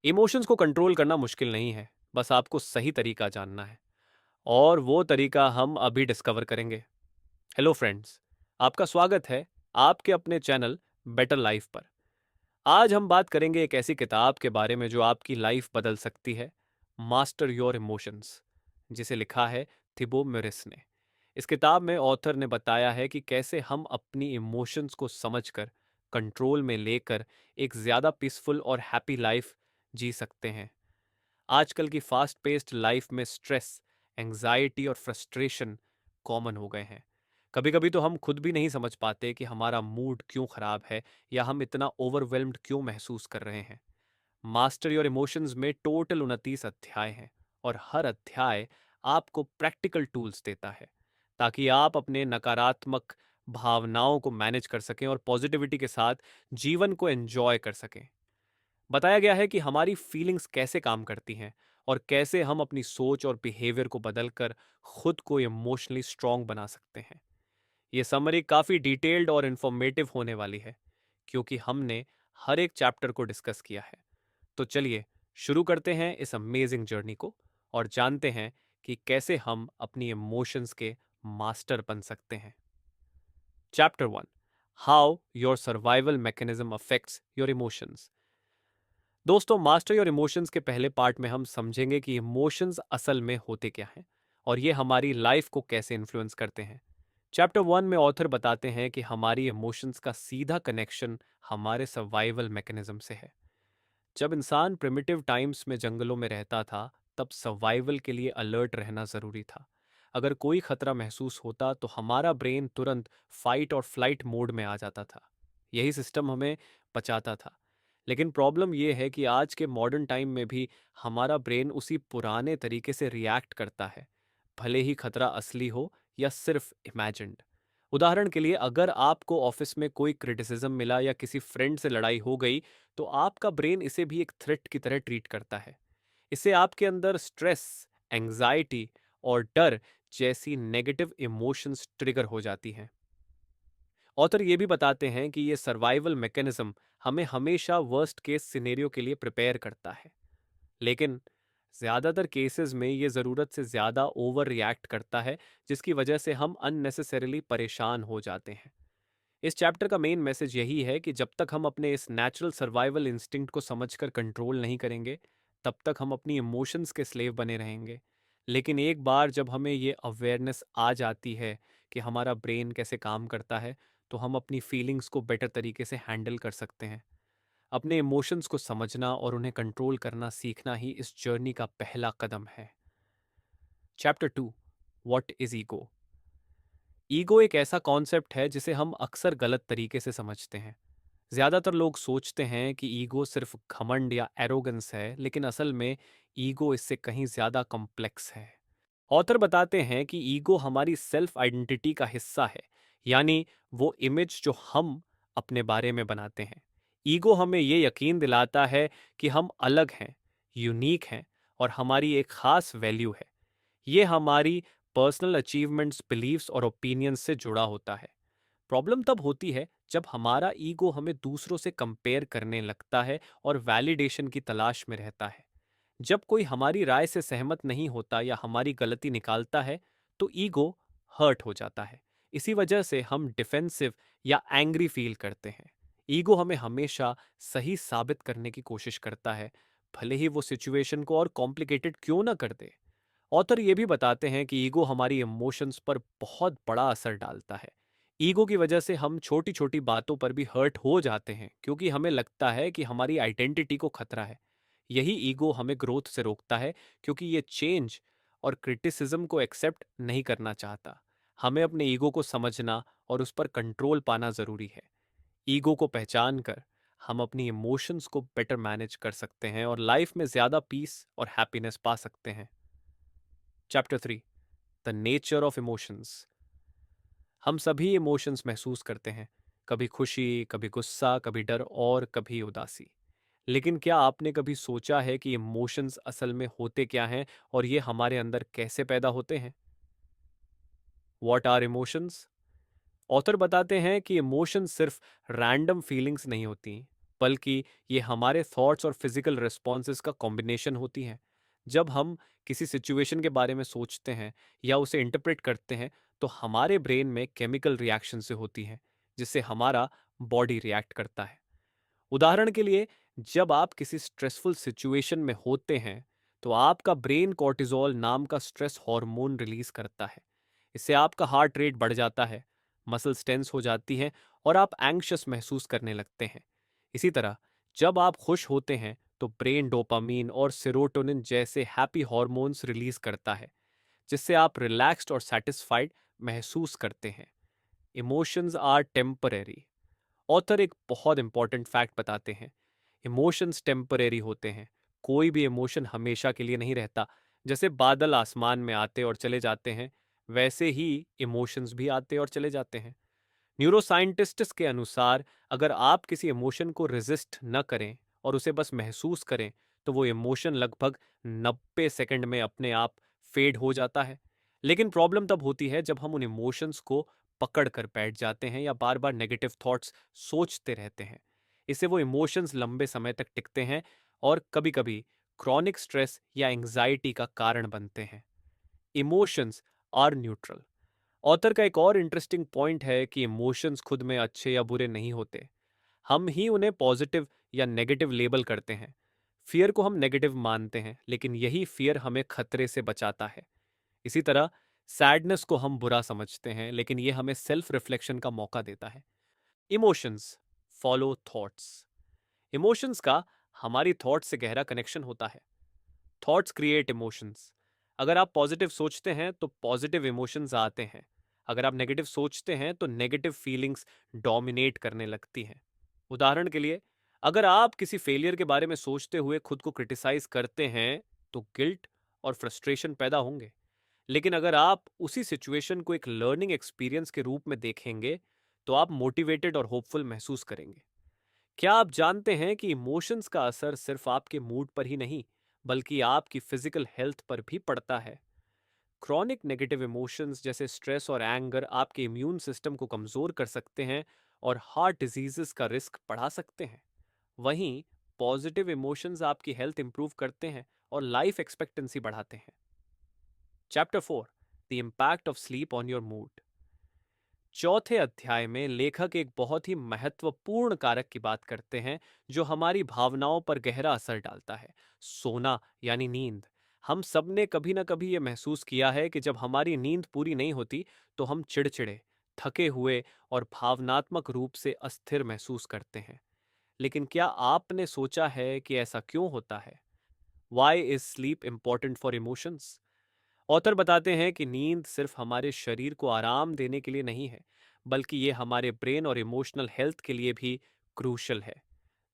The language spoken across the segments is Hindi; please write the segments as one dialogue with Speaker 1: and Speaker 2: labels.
Speaker 1: इमोशंस को कंट्रोल करना मुश्किल नहीं है, बस आपको सही तरीका जानना है और वो तरीका हम अभी डिस्कवर करेंगे। हेलो फ्रेंड्स, आपका स्वागत है आपके अपने चैनल बेटर लाइफ पर। आज हम बात करेंगे एक ऐसी किताब के बारे में जो आपकी लाइफ बदल सकती है, मास्टर योर इमोशंस, जिसे लिखा है थिबो मोरिस ने। इस किताब में ऑथर ने बताया है कि कैसे हम अपनी इमोशंस को समझकर, कंट्रोल में लेकर एक ज़्यादा पीसफुल और हैप्पी लाइफ जी सकते हैं। आजकल की फास्ट पेस्ड लाइफ में स्ट्रेस, एंजाइटी और फ्रस्ट्रेशन कॉमन हो गए हैं। कभी कभी तो हम खुद भी नहीं समझ पाते कि हमारा मूड क्यों खराब है या हम इतना ओवरवेल्म्ड क्यों महसूस कर रहे हैं। मास्टर योर इमोशंस में टोटल 29 अध्याय हैं और हर अध्याय आपको प्रैक्टिकल टूल्स देता है ताकि आप अपने नकारात्मक भावनाओं को मैनेज कर सकें और पॉजिटिविटी के साथ जीवन को एंजॉय कर सकें। बताया गया है कि हमारी फीलिंग्स कैसे काम करती हैं और कैसे हम अपनी सोच और बिहेवियर को बदलकर खुद को इमोशनली स्ट्रांग बना सकते हैं। ये समरी काफ़ी डिटेल्ड और इन्फॉर्मेटिव होने वाली है क्योंकि हमने हर एक चैप्टर को डिस्कस किया है। तो चलिए शुरू करते हैं इस अमेजिंग जर्नी को और जानते हैं कि कैसे हम अपनी इमोशंस के मास्टर बन सकते हैं। Chapter 1, how your survival mechanism affects your emotions. दोस्तों, मास्टर योर इमोशंस के पहले पार्ट में हम समझेंगे कि इमोशंस असल में होते क्या हैं और ये हमारी लाइफ को कैसे इन्फ्लुएंस करते हैं। चैप्टर 1 में ऑथर बताते हैं कि हमारी इमोशंस का सीधा कनेक्शन हमारे सर्वाइवल मैकेनिज्म से है। जब इंसान प्रिमिटिव टाइम्स में जंगलों में रहता था, तब सर्वाइवल के लिए अलर्ट रहना ज़रूरी था। अगर कोई खतरा महसूस होता तो हमारा ब्रेन तुरंत फाइट और फ्लाइट मोड में आ जाता था। यही सिस्टम हमें बचाता था। लेकिन प्रॉब्लम यह है कि आज के मॉडर्न टाइम में भी हमारा ब्रेन उसी पुराने तरीके से रिएक्ट करता है, भले ही खतरा असली हो या सिर्फ इमेजिन्ड। उदाहरण के लिए, अगर आपको ऑफिस में कोई क्रिटिसिज्म मिला या किसी फ्रेंड से लड़ाई हो गई, तो आपका ब्रेन इसे भी एक थ्रेट की तरह ट्रीट करता है। इससे आपके अंदर स्ट्रेस, एंग्जाइटी और डर जैसी नेगेटिव इमोशंस ट्रिगर हो जाती हैं। ऑथर ये भी बताते हैं कि ये सर्वाइवल मैकेनिज्म हमें हमेशा वर्स्ट केस सिनेरियो के लिए प्रिपेयर करता है, लेकिन ज़्यादातर केसेस में ये ज़रूरत से ज़्यादा ओवर रिएक्ट करता है, जिसकी वजह से हम अननेसेसरीली परेशान हो जाते हैं। इस चैप्टर का मेन मैसेज यही है कि जब तक हम अपने इस नेचुरल सर्वाइवल इंस्टिंक्ट को समझकर कंट्रोल नहीं करेंगे, तब तक हम अपनी इमोशंस के स्लेव बने रहेंगे। लेकिन एक बार जब हमें ये अवेयरनेस आ जाती है कि हमारा ब्रेन कैसे काम करता है, तो हम अपनी फीलिंग्स को बेटर तरीके से हैंडल कर सकते हैं। अपने इमोशंस को समझना और उन्हें कंट्रोल करना सीखना ही इस जर्नी का पहला कदम है। Chapter 2, what is ego. Ego एक ऐसा कॉन्सेप्ट है जिसे हम अक्सर गलत तरीके से समझते हैं। ज़्यादातर लोग सोचते हैं कि ईगो सिर्फ घमंड या एरोगेंस है, लेकिन असल में ईगो इससे कहीं ज़्यादा कॉम्प्लेक्स है। ऑथर बताते हैं कि ईगो हमारी सेल्फ आइडेंटिटी का हिस्सा है, यानी वो इमेज जो हम अपने बारे में बनाते हैं। ईगो हमें ये यकीन दिलाता है कि हम अलग हैं, यूनिक हैं और हमारी एक खास वैल्यू है। ये हमारी पर्सनल अचीवमेंट्स, बिलीव्स और ओपिनियंस से जुड़ा होता है। प्रॉब्लम तब होती है जब हमारा ईगो हमें दूसरों से कंपेयर करने लगता है और वैलिडेशन की तलाश में रहता है। जब कोई हमारी राय से सहमत नहीं होता या हमारी गलती निकालता है, तो ईगो हर्ट हो जाता है। इसी वजह से हम डिफेंसिव या एंग्री फील करते हैं। ईगो हमें हमेशा सही साबित करने की कोशिश करता है, भले ही वो सिचुएशन को और कॉम्प्लिकेटेड क्यों ना कर दे। ऑथर ये भी बताते हैं कि ईगो हमारी इमोशंस पर बहुत बड़ा असर डालता है। ईगो की वजह से हम छोटी छोटी बातों पर भी हर्ट हो जाते हैं क्योंकि हमें लगता है कि हमारी आइडेंटिटी को खतरा है। यही ईगो हमें ग्रोथ से रोकता है क्योंकि ये चेंज और क्रिटिसिज्म को एक्सेप्ट नहीं करना चाहता। हमें अपने ईगो को समझना और उस पर कंट्रोल पाना ज़रूरी है। ईगो को पहचान कर हम अपनी इमोशंस को बेटर मैनेज कर सकते हैं और लाइफ में ज़्यादा पीस और हैप्पीनेस पा सकते हैं। Chapter 3, the nature of emotions. हम सभी इमोशंस महसूस करते हैं, कभी खुशी, कभी गुस्सा, कभी डर और कभी उदासी। लेकिन क्या आपने कभी सोचा है कि इमोशंस असल में होते क्या हैं और ये हमारे अंदर कैसे पैदा होते हैं? What are emotions? ऑथर बताते हैं कि इमोशंस सिर्फ रैंडम फीलिंग्स नहीं होती, बल्कि ये हमारे थॉट्स और फिजिकल रिस्पॉन्सेज का कॉम्बिनेशन होती हैं। जब हम किसी सिचुएशन के बारे में सोचते हैं या उसे इंटरप्रेट करते हैं, तो हमारे ब्रेन में केमिकल रिएक्शन से होती हैं, जिससे हमारा बॉडी रिएक्ट करता है। उदाहरण के लिए, जब आप किसी स्ट्रेसफुल सिचुएशन में होते हैं, तो आपका ब्रेन कॉर्टिसोल नाम का स्ट्रेस हार्मोन रिलीज करता है। इससे आपका हार्ट रेट बढ़ जाता है, मसल्स टेंस हो जाती हैं और आप एंग्शियस महसूस करने लगते हैं। इसी तरह, जब आप खुश होते हैं तो ब्रेन डोपामीन और सेरोटोनिन जैसे हैप्पी हार्मोन्स रिलीज करता है, जिससे आप रिलैक्स्ड और सेटिस्फाइड महसूस करते हैं। Emotions are temporary. ऑथर एक बहुत इंपॉर्टेंट फैक्ट बताते हैं। इमोशंस टेम्परेरी होते हैं। कोई भी इमोशन हमेशा के लिए नहीं रहता। जैसे बादल आसमान में आते और चले जाते हैं, वैसे ही इमोशंस भी आते और चले जाते हैं। न्यूरोसाइंटिस्ट्स के अनुसार, अगर आप किसी इमोशन को रेजिस्ट न करें और उसे बस महसूस करें, तो वो इमोशन लगभग 90 सेकंड में अपने आप फेड हो जाता है। लेकिन प्रॉब्लम तब होती है जब हम उन इमोशंस को पकड़ कर बैठ जाते हैं या बार बार नेगेटिव थॉट्स सोचते रहते हैं। इससे वो इमोशंस लंबे समय तक टिकते हैं और कभी कभी क्रॉनिक स्ट्रेस या एंग्जाइटी का कारण बनते हैं। Emotions are neutral. ऑथर का एक और इंटरेस्टिंग पॉइंट है कि इमोशंस खुद में अच्छे या बुरे नहीं होते। हम ही उन्हें पॉजिटिव या नेगेटिव लेबल करते हैं। फियर को हम नेगेटिव मानते हैं, लेकिन यही फियर हमें खतरे से बचाता है। इसी तरह, सैडनेस को हम बुरा समझते हैं, लेकिन यह हमें सेल्फ रिफ्लेक्शन का मौका देता है। Emotions follow thoughts. इमोशंस का हमारी थॉट्स से गहरा कनेक्शन होता है। Thoughts create emotions. अगर आप पॉजिटिव सोचते हैं तो पॉजिटिव इमोशंस आते हैं। अगर आप नेगेटिव सोचते हैं तो नेगेटिव फीलिंग्स डोमिनेट करने लगती हैं। उदाहरण के लिए, अगर आप किसी फेलियर के बारे में सोचते हुए खुद को क्रिटिसाइज करते हैं, तो गिल्ट और फ्रस्ट्रेशन पैदा होंगे। लेकिन अगर आप उसी सिचुएशन को एक लर्निंग एक्सपीरियंस के रूप में देखेंगे, तो आप मोटिवेटेड और होपफुल महसूस करेंगे। क्या आप जानते हैं कि इमोशंस का असर सिर्फ आपके मूड पर ही नहीं, बल्कि आपकी फिजिकल हेल्थ पर भी पड़ता है? क्रॉनिक नेगेटिव इमोशंस जैसे स्ट्रेस और एंगर आपके इम्यून सिस्टम को कमजोर कर सकते हैं और हार्ट डिजीजेस का रिस्क बढ़ा सकते हैं। वहीं पॉजिटिव इमोशंस आपकी हेल्थ इंप्रूव करते हैं और लाइफ एक्सपेक्टेंसी बढ़ाते हैं। Chapter 4, the impact of sleep on your mood. चौथे अध्याय में लेखक एक बहुत ही महत्वपूर्ण कारक की बात करते हैं, जो हमारी भावनाओं पर गहरा असर डालता है। सोना यानी नींद। हम सब ने कभी ना कभी ये महसूस किया है कि जब हमारी नींद पूरी नहीं होती, तो हम चिड़चिड़े, थके हुए और भावनात्मक रूप से अस्थिर महसूस करते हैं। लेकिन क्या आपने सोचा है कि ऐसा क्यों होता है? Why is sleep important for emotions? Author बताते हैं कि नींद सिर्फ हमारे शरीर को आराम देने के लिए नहीं है, बल्कि ये हमारे ब्रेन और इमोशनल हेल्थ के लिए भी क्रूशल है।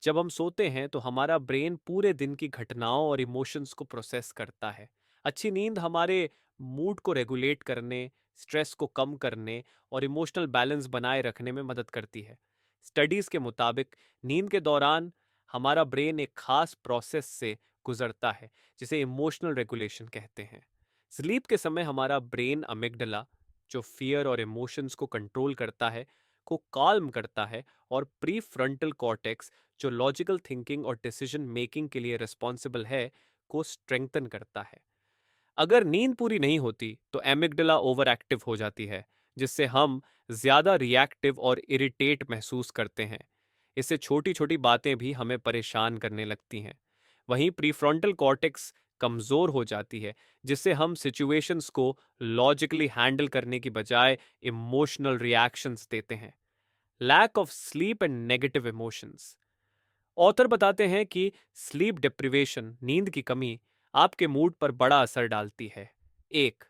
Speaker 1: जब हम सोते हैं तो हमारा ब्रेन पूरे दिन की घटनाओं और इमोशंस को प्रोसेस करता है। अच्छी नींद हमारे मूड को रेगुलेट करने, स्ट्रेस को कम करने और इमोशनल बैलेंस बनाए रखने में मदद करती है। स्टडीज के मुताबिक नींद के दौरान हमारा ब्रेन एक खास प्रोसेस से गुजरता है, जिसे इमोशनल रेगुलेशन कहते हैं। स्लीप के समय हमारा ब्रेन अमिगडला, जो फियर और इमोशंस को कंट्रोल करता है, को काल्म करता है और प्री फ्रंटल कॉर्टेक्स, जो लॉजिकल थिंकिंग और डिसीजन मेकिंग के लिए रिस्पॉन्सिबल है, को स्ट्रेंथन करता है। अगर नींद पूरी नहीं होती तो एमिगडला ओवर एक्टिव हो जाती है, जिससे हम ज्यादा रिएक्टिव और इरिटेट महसूस करते हैं। इससे छोटी छोटी बातें भी हमें परेशान करने लगती हैं। वहीं प्रीफ्रंटल कॉर्टेक्स कमजोर हो जाती है, जिससे हम सिचुएशंस को लॉजिकली हैंडल करने की बजाय इमोशनल रिएक्शंस देते हैं। Lack of sleep and negative emotions. Author बताते हैं कि स्लीप डिप्रिवेशन, नींद की कमी, आपके मूड पर बड़ा असर डालती है। एक,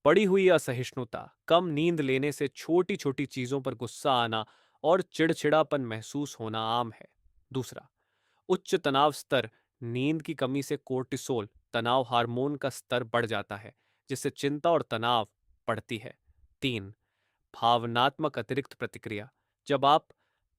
Speaker 1: बढ़ी हुई असहिष्णुता। कम नींद लेने से छोटी छोटी चीजों पर गुस्सा आना और चिड़चिड़ापन महसूस होना आम है। दूसरा, उच्च तनाव स्तर। नींद की कमी से कोर्टिसोल, तनाव हार्मोन का स्तर बढ़ जाता है, जिससे चिंता और तनाव बढ़ती है। तीन, भावनात्मक अतिरिक्त प्रतिक्रिया। जब आप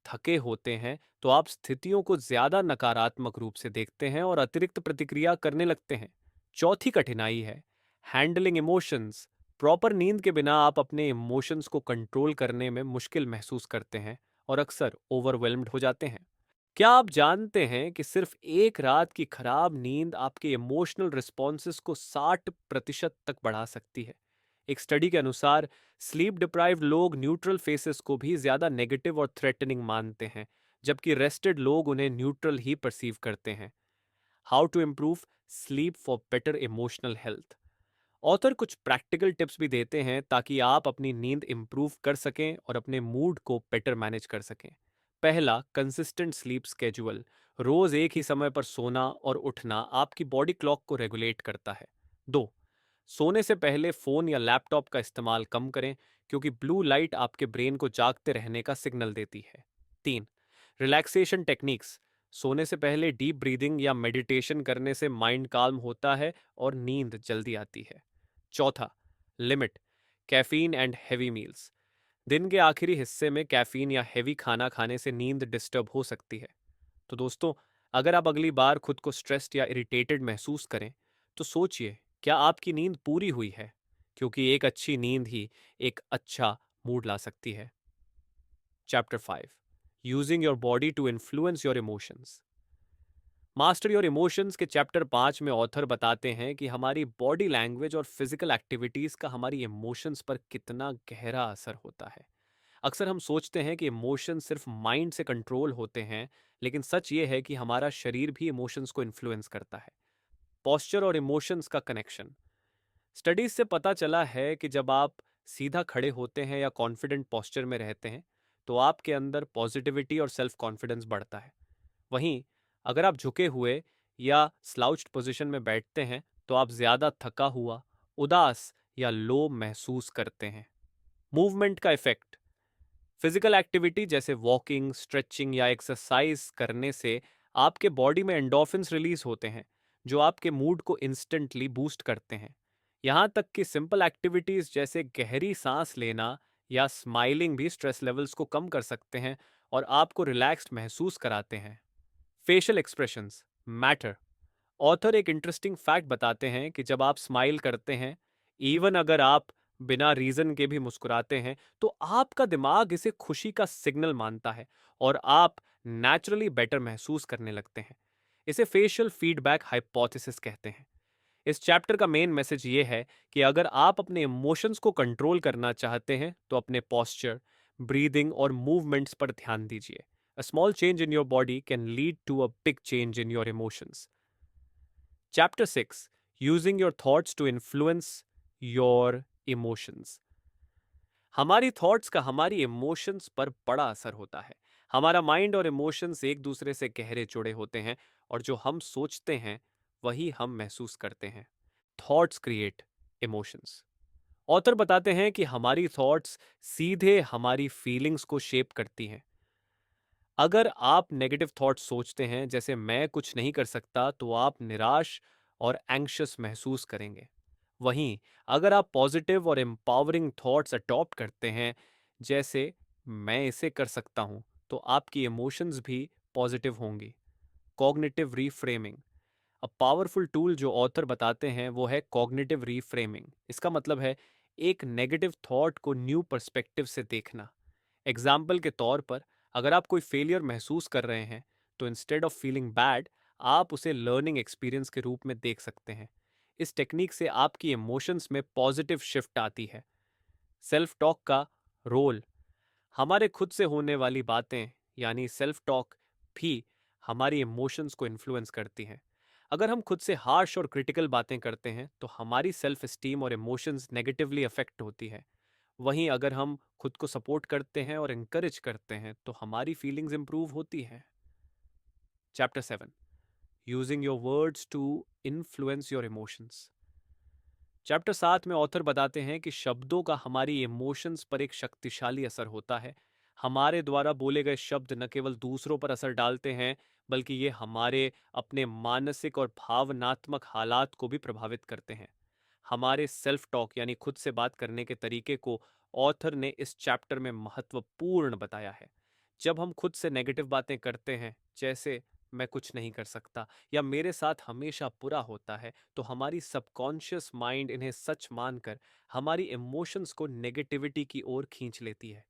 Speaker 1: थके होते हैं तो आप स्थितियों को ज्यादा नकारात्मक रूप से देखते हैं और अतिरिक्त प्रतिक्रिया करने लगते हैं। चौथी कठिनाई है हैंडलिंग इमोशंस। प्रॉपर नींद के बिना आप अपने इमोशंस को कंट्रोल करने में मुश्किल महसूस करते हैं और अक्सर ओवरवेल्म्ड हो जाते हैं। क्या आप जानते हैं कि सिर्फ एक रात की खराब नींद आपके इमोशनल रिस्पॉन्सेस को 60% तक बढ़ा सकती है? एक स्टडी के अनुसार स्लीप डिप्राइव्ड लोग न्यूट्रल फेसेस को भी ज्यादा नेगेटिव और थ्रेटनिंग मानते हैं, जबकि रेस्टेड लोग उन्हें न्यूट्रल ही परसीव करते हैं। How to improve sleep for better emotional health. Author कुछ प्रैक्टिकल टिप्स भी देते हैं ताकि आप अपनी नींद इंप्रूव कर सकें और अपने मूड को बेटर मैनेज कर सकें। पहला, कंसिस्टेंट स्लीप स्केड्यूल। रोज एक ही समय पर सोना और उठना आपकी बॉडी क्लॉक को रेगुलेट करता है। दो, सोने से पहले फोन या लैपटॉप का इस्तेमाल कम करें, क्योंकि ब्लू लाइट आपके ब्रेन को जागते रहने का सिग्नल देती है। तीन, रिलैक्सेशन टेक्निक्स। सोने से पहले डीप ब्रीदिंग या मेडिटेशन करने से माइंड काल्म होता है और नींद जल्दी आती है। चौथा, limit caffeine and heavy meals. दिन के आखिरी हिस्से में कैफीन या हेवी खाना खाने से नींद डिस्टर्ब हो सकती है। तो दोस्तों, अगर आप अगली बार खुद को स्ट्रेस्ड या इरिटेटेड महसूस करें, तो सोचिए, क्या आपकी नींद पूरी हुई है? क्योंकि एक अच्छी नींद ही एक अच्छा मूड ला सकती है। Chapter 5, using your body to influence your emotions. Master your emotions के चैप्टर 5 में ऑथर बताते हैं कि हमारी बॉडी लैंग्वेज और फिजिकल एक्टिविटीज का हमारी इमोशंस पर कितना गहरा असर होता है। अक्सर हम सोचते हैं कि इमोशंस सिर्फ माइंड से कंट्रोल होते हैं, लेकिन सच ये है कि हमारा शरीर भी इमोशंस को इन्फ्लुएंस करता है। पॉस्चर और इमोशंस का कनेक्शन। स्टडीज से पता चला है कि जब आप सीधा खड़े होते हैं या कॉन्फिडेंट पॉस्चर में रहते हैं, तो आपके अंदर पॉजिटिविटी और सेल्फ कॉन्फिडेंस बढ़ता है। वहीं अगर आप झुके हुए या स्लाउच्ड पोजीशन में बैठते हैं, तो आप ज्यादा थका हुआ, उदास या लो महसूस करते हैं। मूवमेंट का इफेक्ट। फिजिकल एक्टिविटी जैसे वॉकिंग, स्ट्रेचिंग या एक्सरसाइज करने से आपके बॉडी में एंडोर्फिन्स रिलीज होते हैं, जो आपके मूड को इंस्टेंटली बूस्ट करते हैं। यहाँ तक कि सिंपल एक्टिविटीज जैसे गहरी सांस लेना या स्माइलिंग भी स्ट्रेस लेवल्स को कम कर सकते हैं और आपको रिलैक्स्ड महसूस कराते हैं। Facial expressions matter. ऑथर एक इंटरेस्टिंग फैक्ट बताते हैं कि जब आप स्माइल करते हैं, इवन अगर आप बिना रीजन के भी मुस्कुराते हैं, तो आपका दिमाग इसे खुशी का सिग्नल मानता है और आप नेचुरली बेटर महसूस करने लगते हैं। इसे फेशियल फीडबैक हाइपोथेसिस कहते हैं। इस चैप्टर का मेन मैसेज ये है कि अगर आप अपने इमोशंस को कंट्रोल करना चाहते हैं, तो अपने पॉस्चर, ब्रीदिंग और मूवमेंट्स पर ध्यान दीजिए। A small change in your body can lead to a big change in your emotions. Chapter 6, using your thoughts to influence your emotions. हमारी थॉट्स का हमारी इमोशंस पर बड़ा असर होता है। हमारा माइंड और इमोशंस एक दूसरे से गहरे जुड़े होते हैं, और जो हम सोचते हैं वही हम महसूस करते हैं। Thoughts create emotions. ऑथर बताते हैं कि हमारी थॉट्स सीधे हमारी फीलिंग्स को शेप करती हैं। अगर आप नेगेटिव थॉट्स सोचते हैं, जैसे मैं कुछ नहीं कर सकता, तो आप निराश और एंग्शियस महसूस करेंगे। वहीं अगर आप पॉजिटिव और एम्पावरिंग थॉट्स अडॉप्ट करते हैं, जैसे मैं इसे कर सकता हूं, तो आपकी इमोशंस भी पॉजिटिव होंगी। Cognitive reframing. A powerful tool जो ऑथर बताते हैं वो है कॉग्निटिव रीफ्रेमिंग। इसका मतलब है एक नेगेटिव थॉट को न्यू पर्सपेक्टिव से देखना। एग्जाम्पल के तौर पर, अगर आप कोई फेलियर महसूस कर रहे हैं, तो इंस्टेड ऑफ फीलिंग बैड, आप उसे लर्निंग एक्सपीरियंस के रूप में देख सकते हैं। इस टेक्निक से आपकी इमोशंस में पॉजिटिव शिफ्ट आती है। सेल्फ टॉक का रोल। हमारे खुद से होने वाली बातें यानी सेल्फ टॉक भी हमारी इमोशंस को इन्फ्लुएंस करती हैं। अगर हम खुद से हार्श और क्रिटिकल बातें करते हैं, तो हमारी सेल्फ एस्टीम और इमोशंस नेगेटिवली अफेक्ट होती है। वहीं अगर हम खुद को सपोर्ट करते हैं और इंकरेज करते हैं, तो हमारी फीलिंग्स इंप्रूव होती हैं। Chapter 7, using your words to influence your emotions. Chapter 7 में ऑथर बताते हैं कि शब्दों का हमारी इमोशंस पर एक शक्तिशाली असर होता है। हमारे द्वारा बोले गए शब्द न केवल दूसरों पर असर डालते हैं, बल्कि ये हमारे अपने मानसिक और भावनात्मक हालात को भी प्रभावित करते हैं। हमारे सेल्फ टॉक यानी खुद से बात करने के तरीके को ऑथर ने इस चैप्टर में महत्वपूर्ण बताया है। जब हम खुद से नेगेटिव बातें करते हैं, जैसे मैं कुछ नहीं कर सकता या मेरे साथ हमेशा बुरा होता है, तो हमारी सबकॉन्शियस माइंड इन्हें सच मानकर हमारी इमोशंस को नेगेटिविटी की ओर खींच लेती है।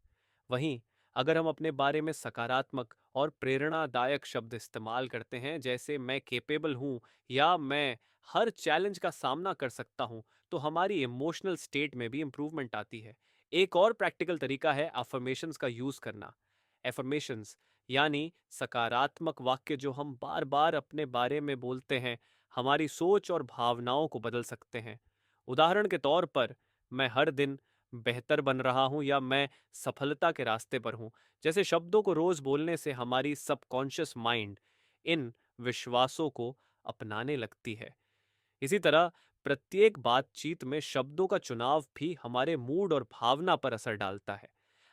Speaker 1: वहीं अगर हम अपने बारे में सकारात्मक और प्रेरणादायक शब्द इस्तेमाल करते हैं, जैसे मैं केपेबल हूँ या मैं हर चैलेंज का सामना कर सकता हूँ, तो हमारी इमोशनल स्टेट में भी इंप्रूवमेंट आती है। एक और प्रैक्टिकल तरीका है अफर्मेशंस का यूज करना। एफर्मेशंस यानी सकारात्मक वाक्य जो हम बार बार अपने बारे में बोलते हैं, हमारी सोच और भावनाओं को बदल सकते हैं। उदाहरण के तौर पर, मैं हर दिन बेहतर बन रहा हूं या मैं सफलता के रास्ते पर हूं जैसे शब्दों को रोज बोलने से हमारी सबकॉन्शियस माइंड इन विश्वासों को अपनाने लगती है। इसी तरह प्रत्येक बातचीत में शब्दों का चुनाव भी हमारे मूड और भावना पर असर डालता है।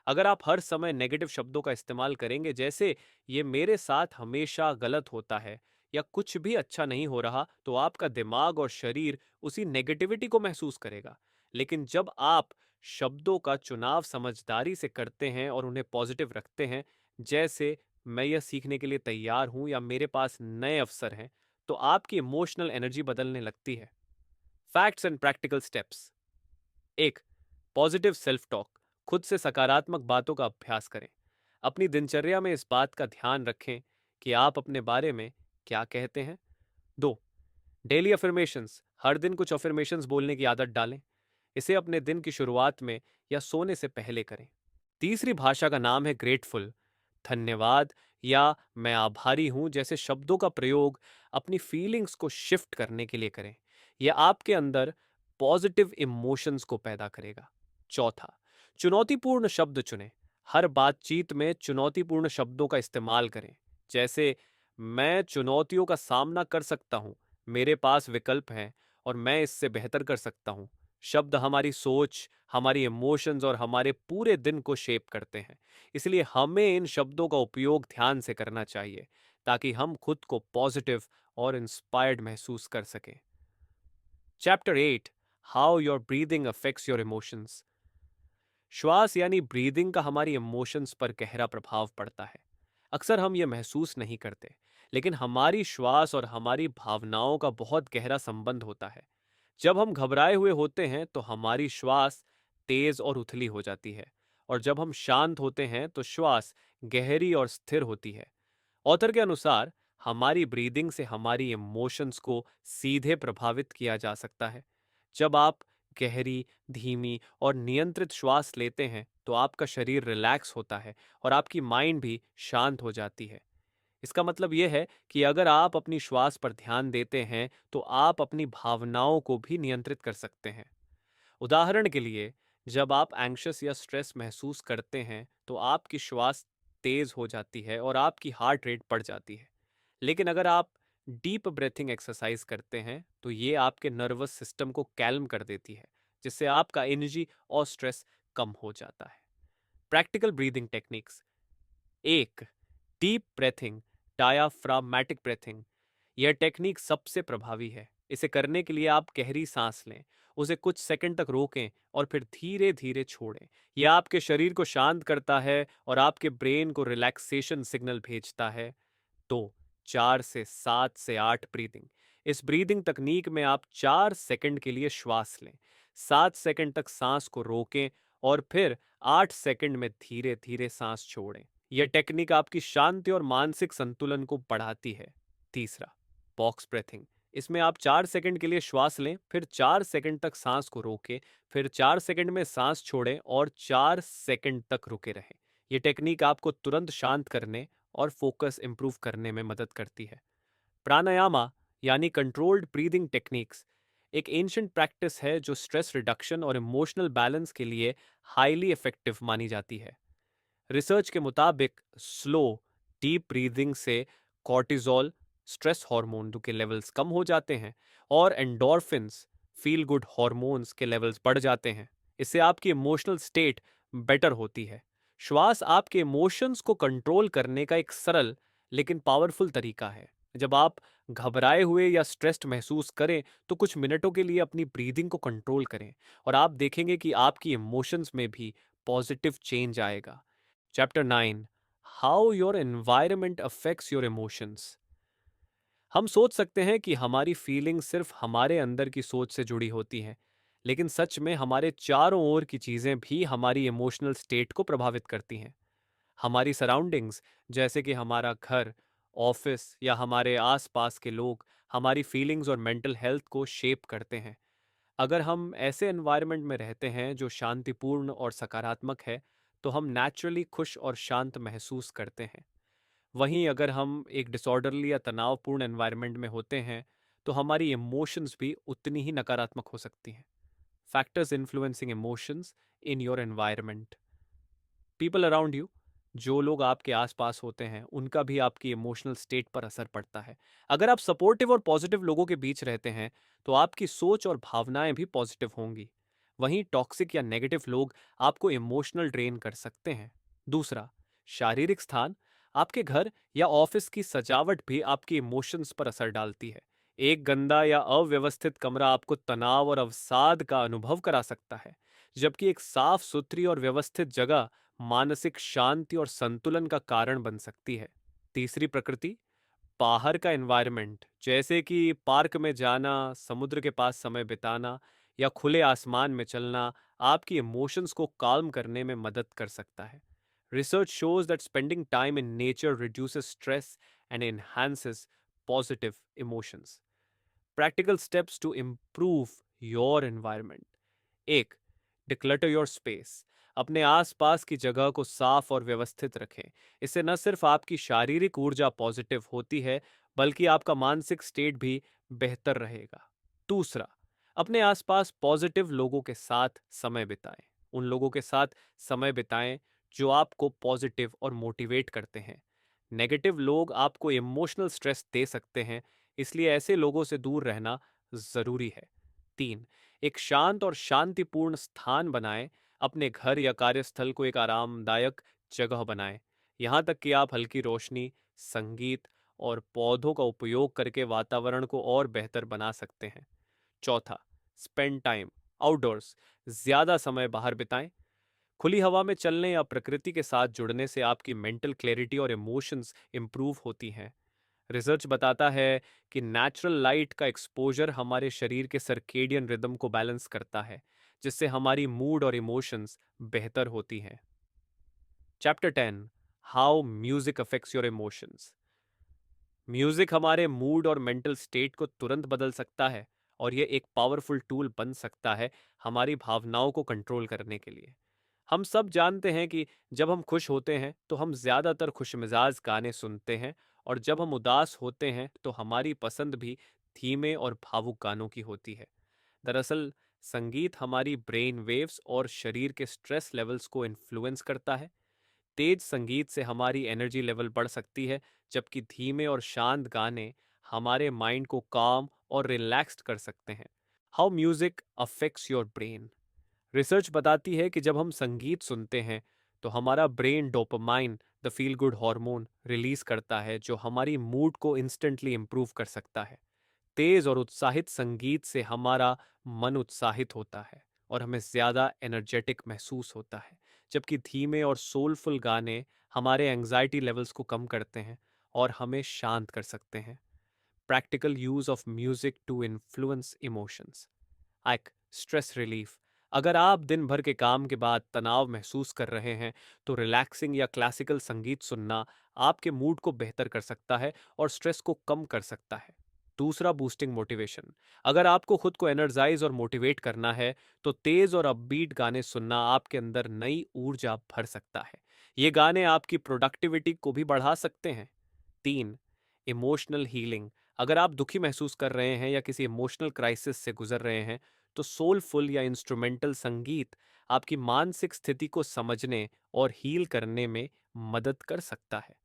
Speaker 1: अगर आप हर समय नेगेटिव शब्दों का इस्तेमाल करेंगे, जैसे ये मेरे साथ हमेशा गलत होता है या कुछ भी अच्छा नहीं हो रहा, तो आपका दिमाग और शरीर उसी नेगेटिविटी को महसूस करेगा। लेकिन जब आप शब्दों का चुनाव समझदारी से करते हैं और उन्हें पॉजिटिव रखते हैं, जैसे मैं यह सीखने के लिए तैयार हूं या मेरे पास नए अवसर हैं, तो आपकी इमोशनल एनर्जी बदलने लगती है। Facts and practical steps. एक, पॉजिटिव सेल्फ टॉक। खुद से सकारात्मक बातों का अभ्यास करें। अपनी दिनचर्या में इस बात का ध्यान रखें कि आप अपने बारे में क्या कहते हैं। दो, डेली अफर्मेशंस। हर दिन कुछ अफर्मेशंस बोलने की आदत डालें। इसे अपने दिन की शुरुआत में या सोने से पहले करें। तीसरी भाषा का नाम है ग्रेटफुल। धन्यवाद या मैं आभारी हूं जैसे शब्दों का प्रयोग अपनी फीलिंग्स को शिफ्ट करने के लिए करें। यह आपके अंदर पॉजिटिव इमोशंस को पैदा करेगा। चौथा, चुनौतीपूर्ण शब्द चुनें। हर बातचीत में चुनौतीपूर्ण शब्दों का इस्तेमाल करें, जैसे मैं चुनौतियों का सामना कर सकता हूं, मेरे पास विकल्प हैं और मैं इससे बेहतर कर सकता हूं। शब्द हमारी सोच, हमारी इमोशंस और हमारे पूरे दिन को शेप करते हैं। इसलिए हमें इन शब्दों का उपयोग ध्यान से करना चाहिए ताकि हम खुद को पॉजिटिव और इंस्पायर्ड महसूस कर सकें। Chapter 8, how your breathing affects your emotions. श्वास यानी ब्रीदिंग का हमारी इमोशंस पर गहरा प्रभाव पड़ता है। अक्सर हम ये महसूस नहीं करते, लेकिन हमारी श्वास और हमारी भावनाओं का बहुत गहरा संबंध होता है। जब हम घबराए हुए होते हैं तो हमारी श्वास तेज और उथली हो जाती है, और जब हम शांत होते हैं तो श्वास गहरी और स्थिर होती है। ऑथर के अनुसार हमारी ब्रीदिंग से हमारी इमोशंस को सीधे प्रभावित किया जा सकता है। जब आप गहरी, धीमी और नियंत्रित श्वास लेते हैं तो आपका शरीर रिलैक्स होता है और आपकी माइंड भी शांत हो जाती है। इसका मतलब यह है कि अगर आप अपनी श्वास पर ध्यान देते हैं तो आप अपनी भावनाओं को भी नियंत्रित कर सकते हैं। उदाहरण के लिए, जब आप एंग्शियस या स्ट्रेस महसूस करते हैं तो आपकी श्वास तेज हो जाती है और आपकी हार्ट रेट बढ़ जाती है। लेकिन अगर आप डीप ब्रेथिंग एक्सरसाइज करते हैं तो ये आपके नर्वस सिस्टम को कैल्म कर देती है, जिससे आपका एनर्जी और स्ट्रेस कम हो जाता है। Practical breathing techniques. एक, डीप ब्रेथिंग, डायाफ्रामेटिक ब्रेथिंग। यह टेक्निक सबसे प्रभावी है। इसे करने के लिए आप गहरी सांस लें, उसे कुछ सेकंड तक रोकें और फिर धीरे धीरे छोड़ें। यह आपके शरीर को शांत करता है और आपके ब्रेन को रिलैक्सेशन सिग्नल भेजता है। 2, 4 से 7 से 8 ब्रीदिंग। इस ब्रीदिंग तकनीक में आप 4 सेकंड के लिए श्वास लें, 7 सेकंड तक सांस को रोकें और फिर 8 सेकंड में धीरे धीरे सांस छोड़ें। यह टेक्निक आपकी शांति और मानसिक संतुलन को बढ़ाती है। तीसरा, बॉक्स ब्रेथिंग। इसमें आप 4 सेकंड के लिए श्वास लें, फिर 4 सेकंड तक सांस को रोकें, फिर 4 सेकंड में सांस छोड़ें और 4 सेकंड तक रुके रहें। यह टेक्निक आपको तुरंत शांत करने और फोकस इंप्रूव करने में मदद करती है। प्राणायामा यानी कंट्रोल्ड ब्रीदिंग टेक्निक्स एक एंशिएंट प्रैक्टिस है जो स्ट्रेस रिडक्शन और इमोशनल बैलेंस के लिए हाईली इफेक्टिव मानी जाती है। रिसर्च के मुताबिक स्लो डीप ब्रीदिंग से कॉर्टिसोल, स्ट्रेस हार्मोन के लेवल्स कम हो जाते हैं और एंडोर्फिन्स, फील गुड हार्मोन्स के लेवल्स बढ़ जाते हैं। इससे आपकी इमोशनल स्टेट बेटर होती है। श्वास आपके इमोशंस को कंट्रोल करने का एक सरल लेकिन पावरफुल तरीका है। जब आप घबराए हुए या स्ट्रेस्ड महसूस करें तो कुछ मिनटों के लिए अपनी ब्रीदिंग को कंट्रोल करें और आप देखेंगे कि आपकी इमोशंस में भी पॉजिटिव चेंज आएगा। Chapter 9, how your environment affects your emotions. हम सोच सकते हैं कि हमारी फीलिंग सिर्फ हमारे अंदर की सोच से जुड़ी होती हैं, लेकिन सच में हमारे चारों ओर की चीजें भी हमारी इमोशनल स्टेट को प्रभावित करती हैं। हमारी सराउंडिंग्स जैसे कि हमारा घर, ऑफिस या हमारे आसपास के लोग हमारी फीलिंग्स और मेंटल हेल्थ को शेप करते हैं। अगर हम ऐसे एनवायरनमेंट में रहते हैं जो शांतिपूर्ण और सकारात्मक है, तो हम नेचुरली खुश और शांत महसूस करते हैं। वहीं अगर हम एक डिसऑर्डरली या तनावपूर्ण एनवायरनमेंट में होते हैं, तो हमारी इमोशंस भी उतनी ही नकारात्मक हो सकती हैं। Factors influencing emotions in your environment. People around you, जो लोग आपके आसपास होते हैं, उनका भी आपकी इमोशनल स्टेट पर असर पड़ता है। अगर आप सपोर्टिव और पॉजिटिव लोगों के बीच रहते हैं, तो आपकी सोच और भावनाएं भी पॉजिटिव होंगी। वहीं टॉक्सिक या नेगेटिव लोग आपको इमोशनल ड्रेन कर सकते हैं। दूसरा, शारीरिक स्थान। आपके घर या ऑफिस की सजावट भी आपके इमोशंस पर असर डालती है। एक गंदा या अव्यवस्थित कमरा आपको तनाव और अवसाद का अनुभव करा सकता है, जबकि एक साफ सुथरी और व्यवस्थित जगह मानसिक शांति और संतुलन का कारण बन सकती है। तीसरी प्रकृति, बाहर का एनवायरनमेंट जैसे कि पार्क में जाना, समुद्र के पास समय बिताना या खुले आसमान में चलना आपकी इमोशंस को काल्म करने में मदद कर सकता है। Research shows that spending time in nature reduces stress and enhances positive emotions. Practical steps to improve your environment. एक, डिक्लटर योर स्पेस। अपने आसपास की जगह को साफ और व्यवस्थित रखें। इससे न सिर्फ आपकी शारीरिक ऊर्जा पॉजिटिव होती है, बल्कि आपका मानसिक स्टेट भी बेहतर रहेगा। दूसरा, अपने आसपास पॉजिटिव लोगों के साथ समय बिताएं। उन लोगों के साथ समय बिताएं जो आपको पॉजिटिव और मोटिवेट करते हैं। नेगेटिव लोग आपको इमोशनल स्ट्रेस दे सकते हैं, इसलिए ऐसे लोगों से दूर रहना जरूरी है। तीन, एक शांत और शांतिपूर्ण स्थान बनाएं। अपने घर या कार्यस्थल को एक आरामदायक जगह बनाएं। यहाँ तक कि आप हल्की रोशनी, संगीत और पौधों का उपयोग करके वातावरण को और बेहतर बना सकते हैं। चौथा, स्पेंड टाइम आउटडोर्स। ज्यादा समय बाहर बिताएं। खुली हवा में चलने या प्रकृति के साथ जुड़ने से आपकी मेंटल क्लैरिटी और इमोशंस इंप्रूव होती हैं। रिसर्च बताता है कि नेचुरल लाइट का एक्सपोजर हमारे शरीर के सर्केडियन रिदम को बैलेंस करता है, जिससे हमारी मूड और इमोशंस बेहतर होती हैं। Chapter 10, how music affects your emotions. Music हमारे मूड और मेंटल स्टेट को तुरंत बदल सकता है, और यह एक पावरफुल टूल बन सकता है हमारी भावनाओं को कंट्रोल करने के लिए। हम सब जानते हैं कि जब हम खुश होते हैं तो हम ज्यादातर खुशमिजाज गाने सुनते हैं, और जब हम उदास होते हैं तो हमारी पसंद भी धीमे और भावुक गानों की होती है। दरअसल संगीत हमारी ब्रेन वेव्स और शरीर के स्ट्रेस लेवल्स को इन्फ्लुएंस करता है। तेज संगीत से हमारी एनर्जी लेवल बढ़ सकती है, जबकि धीमे और शांत गाने हमारे माइंड को काम और रिलैक्स्ड कर सकते हैं। How music affects your brain. Research बताती है कि जब हम संगीत सुनते हैं तो हमारा brain dopamine, the feel good hormone, release करता है, जो हमारी मूड को इंस्टेंटली इंप्रूव कर सकता है। तेज और उत्साहित संगीत से हमारा मन उत्साहित होता है और हमें ज्यादा एनर्जेटिक महसूस होता है, जबकि धीमे और सोलफुल गाने हमारे एंजाइटी लेवल्स को कम करते हैं और हमें शांत कर सकते हैं। Practical use of music to influence emotions. एक, स्ट्रेस रिलीफ। अगर आप दिन भर के काम के बाद तनाव महसूस कर रहे हैं, तो रिलैक्सिंग या क्लासिकल संगीत सुनना आपके मूड को बेहतर कर सकता है और स्ट्रेस को कम कर सकता है। दूसरा, बूस्टिंग मोटिवेशन। अगर आपको खुद को एनर्जाइज और मोटिवेट करना है, तो तेज और अपबीट गाने सुनना आपके अंदर नई ऊर्जा भर सकता है। ये गाने आपकी प्रोडक्टिविटी को भी बढ़ा सकते हैं। तीन, इमोशनल हीलिंग। अगर आप दुखी महसूस कर रहे हैं या किसी इमोशनल क्राइसिस से गुजर रहे हैं, तो सोलफुल या इंस्ट्रूमेंटल संगीत आपकी मानसिक स्थिति को समझने और हील करने में मदद कर सकता है।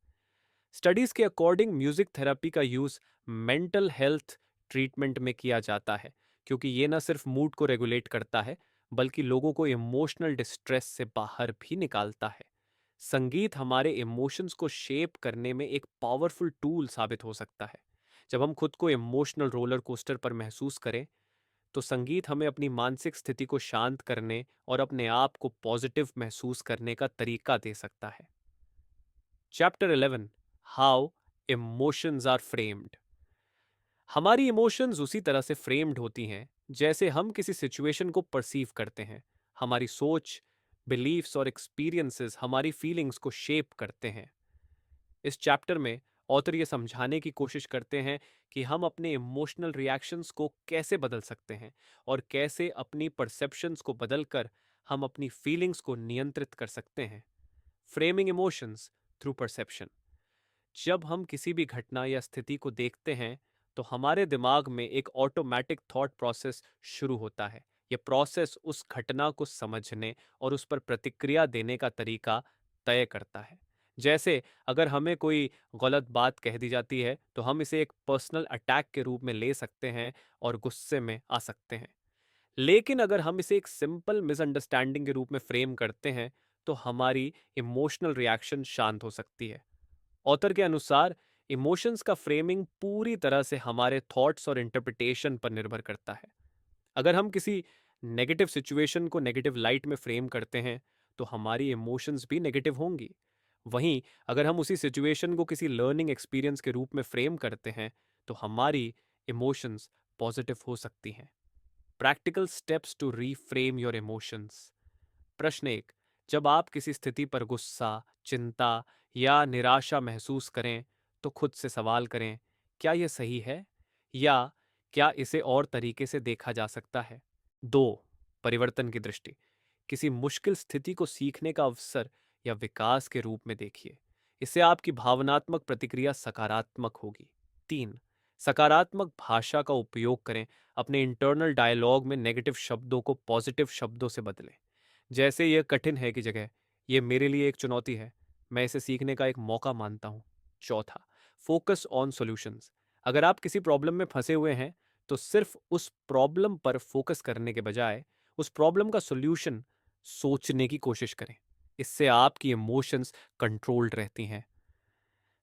Speaker 1: स्टडीज के अकॉर्डिंग म्यूजिक थेरेपी का यूज मेंटल हेल्थ ट्रीटमेंट में किया जाता है, क्योंकि ये न सिर्फ मूड को रेगुलेट करता है, बल्कि लोगों को इमोशनल डिस्ट्रेस से बाहर भी निकालता है। संगीत हमारे इमोशंस को शेप करने में एक पावरफुल टूल साबित हो सकता है। जब हम खुद को इमोशनल रोलर कोस्टर पर महसूस करें, तो संगीत हमें अपनी मानसिक स्थिति को शांत करने और अपने आप को पॉजिटिव महसूस करने का तरीका दे सकता है। Chapter 11, how emotions are framed. हमारी इमोशंस उसी तरह से फ्रेम्ड होती हैं जैसे हम किसी सिचुएशन को परसीव करते हैं। हमारी सोच, बिलीफ्स और एक्सपीरियंसेस हमारी फीलिंग्स को शेप करते हैं। इस चैप्टर में ऑथर ये समझाने की कोशिश करते हैं कि हम अपने इमोशनल रिएक्शंस को कैसे बदल सकते हैं और कैसे अपनी परसेप्शंस को बदलकर हम अपनी फीलिंग्स को नियंत्रित कर सकते हैं। Framing emotions through perception. जब हम किसी भी घटना या स्थिति को देखते हैं तो हमारे दिमाग में एक ऑटोमेटिक थॉट प्रोसेस शुरू होता है। यह प्रोसेस उस घटना को समझने और उस पर प्रतिक्रिया देने का तरीका तय करता है। जैसे अगर हमें कोई गलत बात कह दी जाती है तो हम इसे एक पर्सनल अटैक के रूप में ले सकते हैं और गुस्से में आ सकते हैं। लेकिन अगर हम इसे एक सिंपल मिसअंडरस्टैंडिंग के रूप में फ्रेम करते हैं तो हमारी इमोशनल रिएक्शन शांत हो सकती है। ऑथर के अनुसार इमोशंस का फ्रेमिंग पूरी तरह से हमारे थॉट्स और इंटरप्रिटेशन पर निर्भर करता है। अगर हम किसी नेगेटिव सिचुएशन को नेगेटिव लाइट में फ्रेम करते हैं तो हमारी इमोशंस भी नेगेटिव होंगी। वहीं अगर हम उसी सिचुएशन को किसी लर्निंग एक्सपीरियंस के रूप में फ्रेम करते हैं तो हमारी इमोशंस पॉजिटिव हो सकती हैं। Practical steps to reframe your emotions. प्रश्न एक, जब आप किसी स्थिति पर गुस्सा, चिंता या निराशा महसूस करें तो खुद से सवाल करें, क्या यह सही है या क्या इसे और तरीके से देखा जा सकता है। दो, परिवर्तन की दृष्टि। किसी मुश्किल स्थिति को सीखने का अवसर या विकास के रूप में देखिए। इससे आपकी भावनात्मक प्रतिक्रिया सकारात्मक होगी। तीन, सकारात्मक भाषा का उपयोग करें। अपने इंटरनल डायलॉग में नेगेटिव शब्दों को पॉजिटिव शब्दों से बदलें। जैसे यह कठिन है की जगह यह मेरे लिए एक चुनौती है, मैं इसे सीखने का एक मौका मानता हूं। चौथा, फोकस ऑन सॉल्यूशंस। अगर आप किसी प्रॉब्लम में फंसे हुए हैं तो सिर्फ उस प्रॉब्लम पर फोकस करने के बजाय उस प्रॉब्लम का सॉल्यूशन सोचने की कोशिश करें। इससे आपकी इमोशंस कंट्रोल्ड रहती हैं।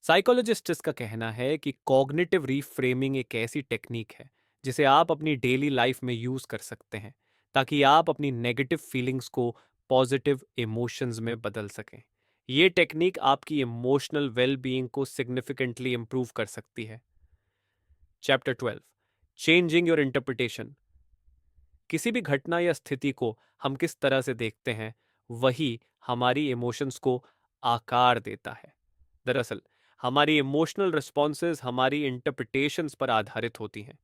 Speaker 1: साइकोलॉजिस्ट इसका कहना है कि कॉग्निटिव रीफ्रेमिंग एक ऐसी टेक्निक है जिसे आप अपनी डेली लाइफ में यूज कर सकते हैं ताकि आप अपनी नेगेटिव फीलिंग्स को पॉजिटिव इमोशंस में बदल सकें। ये टेक्निक आपकी इमोशनल वेलबीइंग को सिग्निफिकेंटली इंप्रूव कर सकती है। Chapter 12, changing your interpretation. किसी भी घटना या स्थिति को हम किस तरह से देखते हैं वही हमारी इमोशंस को आकार देता है। दरअसल हमारी इमोशनल रिस्पॉन्सेज हमारी इंटरप्रिटेशंस पर आधारित होती हैं।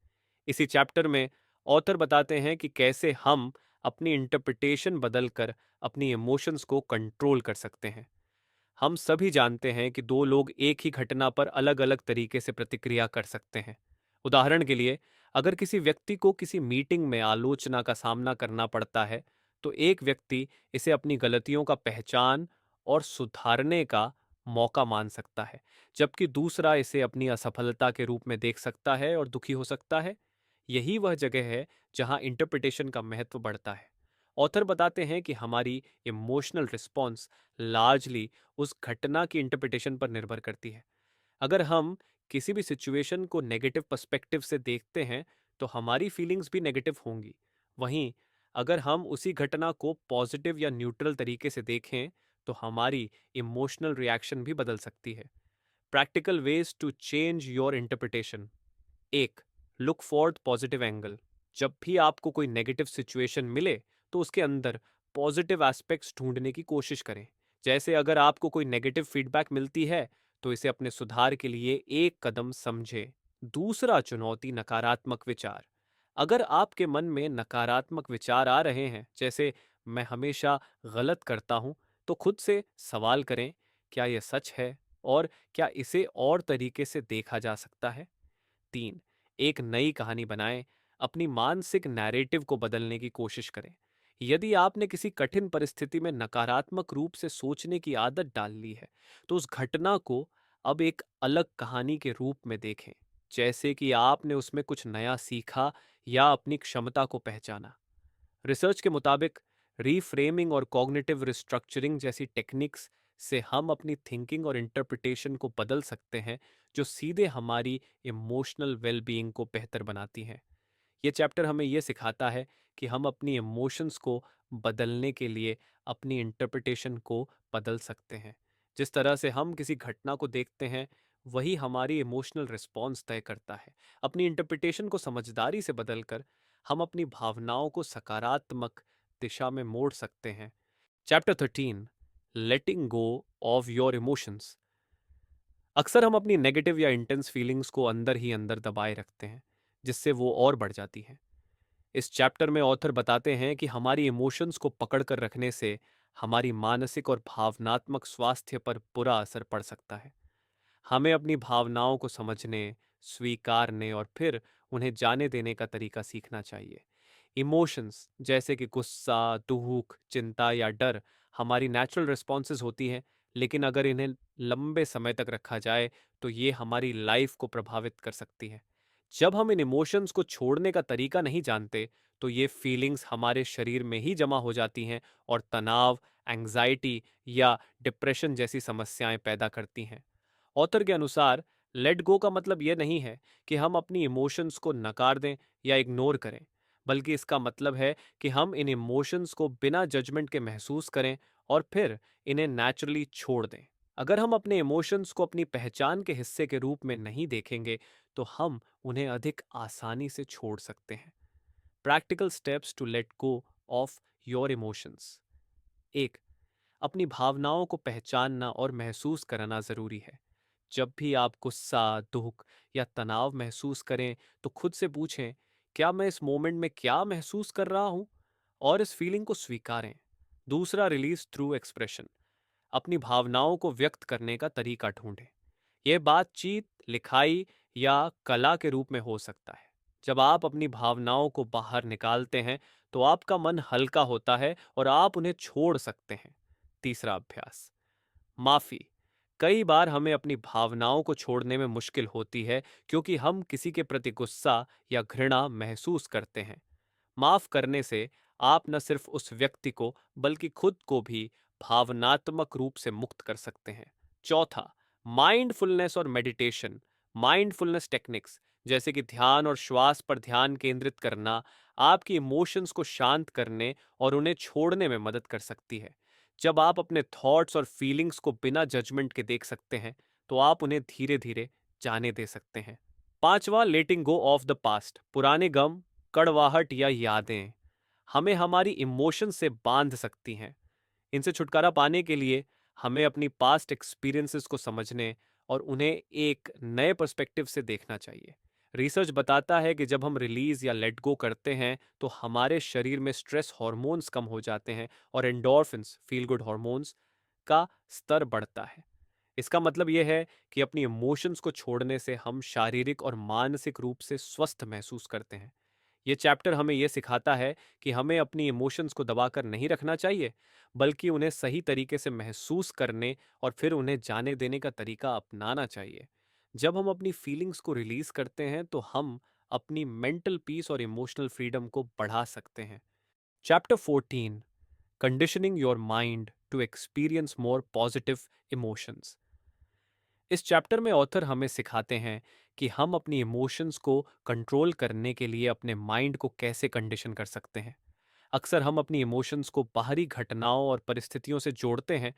Speaker 1: इसी चैप्टर में ऑथर बताते हैं कि कैसे हम अपनी इंटरप्रिटेशन बदलकर अपनी इमोशंस को कंट्रोल कर सकते हैं। हम सभी जानते हैं कि दो लोग एक ही घटना पर अलग अलग तरीके से प्रतिक्रिया कर सकते हैं। उदाहरण के लिए, अगर किसी व्यक्ति को किसी मीटिंग में आलोचना का सामना करना पड़ता है तो एक व्यक्ति इसे अपनी गलतियों का पहचान और सुधारने का मौका मान सकता है, जबकि दूसरा इसे अपनी असफलता के रूप में देख सकता है और दुखी हो सकता है। यही वह जगह है जहां इंटरप्रिटेशन का महत्व बढ़ता है। ऑथर बताते हैं कि हमारी इमोशनल रिस्पॉन्स लार्जली उस घटना की इंटरप्रिटेशन पर निर्भर करती है। अगर हम किसी भी सिचुएशन को नेगेटिव पर्सपेक्टिव से देखते हैं तो हमारी फीलिंग्स भी नेगेटिव होंगी। वहीं अगर हम उसी घटना को पॉजिटिव या न्यूट्रल तरीके से देखें तो हमारी इमोशनल रिएक्शन भी बदल सकती है। Practical ways to change your interpretation. एक, लुक फॉर पॉजिटिव एंगल। जब भी आपको कोई नेगेटिव सिचुएशन मिले तो उसके अंदर पॉजिटिव एस्पेक्ट्स ढूंढने की कोशिश करें। जैसे अगर आपको कोई नेगेटिव फीडबैक मिलती है तो इसे अपने सुधार के लिए एक कदम समझे। दूसरा, चुनौती नकारात्मक विचार। अगर आपके मन में नकारात्मक विचार आ रहे हैं, जैसे मैं हमेशा गलत करता हूं, तो खुद से सवाल करें, क्या यह सच है और क्या इसे और तरीके से देखा जा सकता है। तीन, एक नई कहानी बनाएं। अपनी मानसिक नैरेटिव को बदलने की कोशिश करें। यदि आपने किसी कठिन परिस्थिति में नकारात्मक रूप से सोचने की आदत डाल ली है तो उस घटना को अब एक अलग कहानी के रूप में देखें, जैसे कि आपने उसमें कुछ नया सीखा या अपनी क्षमता को पहचाना। रिसर्च के मुताबिक रीफ्रेमिंग और कॉग्निटिव रिस्ट्रक्चरिंग जैसी टेक्निक्स से हम अपनी थिंकिंग और इंटरप्रिटेशन को बदल सकते हैं, जो सीधे हमारी इमोशनल वेलबीइंग को बेहतर बनाती हैं। ये चैप्टर हमें ये सिखाता है कि हम अपनी इमोशंस को बदलने के लिए अपनी इंटरप्रिटेशन को बदल सकते हैं। जिस तरह से हम किसी घटना को देखते हैं वही हमारी इमोशनल रिस्पॉन्स तय करता है। अपनी इंटरप्रिटेशन को समझदारी से बदलकर हम अपनी भावनाओं को सकारात्मक दिशा में मोड़ सकते हैं। Chapter 13, letting go of your emotions. अक्सर हम अपनी नेगेटिव या इंटेंस फीलिंग्स को अंदर ही अंदर दबाए रखते हैं, जिससे वो और बढ़ जाती हैं। इस चैप्टर में ऑथर बताते हैं कि हमारी इमोशंस को पकड़ कर रखने से हमारी मानसिक और भावनात्मक स्वास्थ्य पर बुरा असर पड़ सकता है। हमें अपनी भावनाओं को समझने, स्वीकारने और फिर उन्हें जाने देने का तरीका सीखना चाहिए। इमोशंस जैसे कि गुस्सा, दुख, चिंता या डर हमारी नेचुरल रिस्पॉन्सेज होती हैं, लेकिन अगर इन्हें लंबे समय तक रखा जाए तो ये हमारी लाइफ को प्रभावित कर सकती है। जब हम इन इमोशंस को छोड़ने का तरीका नहीं जानते तो ये फीलिंग्स हमारे शरीर में ही जमा हो जाती हैं और तनाव, एंग्जाइटी या डिप्रेशन जैसी समस्याएं पैदा करती हैं। ऑथर के अनुसार लेट गो का मतलब यह नहीं है कि हम अपनी इमोशंस को नकार दें या इग्नोर करें, बल्कि इसका मतलब है कि हम इन इमोशंस को बिना जजमेंट के महसूस करें और फिर इन्हें नेचुरली छोड़ दें। अगर हम अपने इमोशंस को अपनी पहचान के हिस्से के रूप में नहीं देखेंगे तो हम उन्हें अधिक आसानी से छोड़ सकते हैं। Practical steps to let go of your emotions. एक, अपनी भावनाओं को पहचानना और महसूस करना जरूरी है। जब भी आप गुस्सा, दुख या तनाव महसूस करें तो खुद से पूछें, क्या मैं इस मोमेंट में क्या महसूस कर रहा हूं, और इस फीलिंग को स्वीकारें। दूसरा, रिलीज थ्रू एक्सप्रेशन। अपनी भावनाओं को व्यक्त करने का तरीका ढूंढें। यह बातचीत, लिखाई या कला के रूप में हो सकता है। जब आप अपनी भावनाओं को बाहर निकालते हैं तो आपका मन हल्का होता है और आप उन्हें छोड़ सकते हैं। तीसरा अभ्यास, माफी। कई बार हमें अपनी भावनाओं को छोड़ने में मुश्किल होती है क्योंकि हम किसी के प्रति गुस्सा या घृणा महसूस करते हैं। माफ करने से आप न सिर्फ उस व्यक्ति को बल्कि खुद को भी भावनात्मक रूप से मुक्त कर सकते हैं। चौथा, माइंडफुलनेस और मेडिटेशन। माइंडफुलनेस टेक्निक्स जैसे कि ध्यान और श्वास पर ध्यान केंद्रित करना आपकी इमोशंस को शांत करने और उन्हें छोड़ने में मदद कर सकती है। जब आप अपने थॉट्स और फीलिंग्स को बिना जजमेंट के देख सकते हैं तो आप उन्हें धीरे धीरे जाने दे सकते हैं। पांचवा, लेटिंग गो ऑफ द पास्ट। पुराने गम, कड़वाहट या यादें हमें हमारी इमोशन से बांध सकती हैं। इनसे छुटकारा पाने के लिए हमें अपनी पास्ट एक्सपीरियंसेस को समझने और उन्हें एक नए पर्सपेक्टिव से देखना चाहिए। रिसर्च बताता है कि जब हम रिलीज या लेट गो करते हैं तो हमारे शरीर में स्ट्रेस हार्मोन्स कम हो जाते हैं और एंडोर्फिन्स, फील गुड हार्मोन्स का स्तर बढ़ता है। इसका मतलब यह है कि अपनी इमोशंस को छोड़ने से हम शारीरिक और मानसिक रूप से स्वस्थ महसूस करते हैं। ये चैप्टर हमें यह सिखाता है कि हमें अपनी इमोशंस को दबाकर नहीं रखना चाहिए, बल्कि उन्हें सही तरीके से महसूस करने और फिर उन्हें जाने देने का तरीका अपनाना चाहिए। जब हम अपनी फीलिंग्स को रिलीज करते हैं तो हम अपनी मेंटल पीस और इमोशनल फ्रीडम को बढ़ा सकते हैं। Chapter 14, conditioning your mind to experience more positive emotions. इस चैप्टर में ऑथर हमें सिखाते हैं कि हम अपनी इमोशंस को कंट्रोल करने के लिए अपने माइंड को कैसे कंडीशन कर सकते हैं। अक्सर हम अपनी इमोशंस को बाहरी घटनाओं और परिस्थितियों से जोड़ते हैं,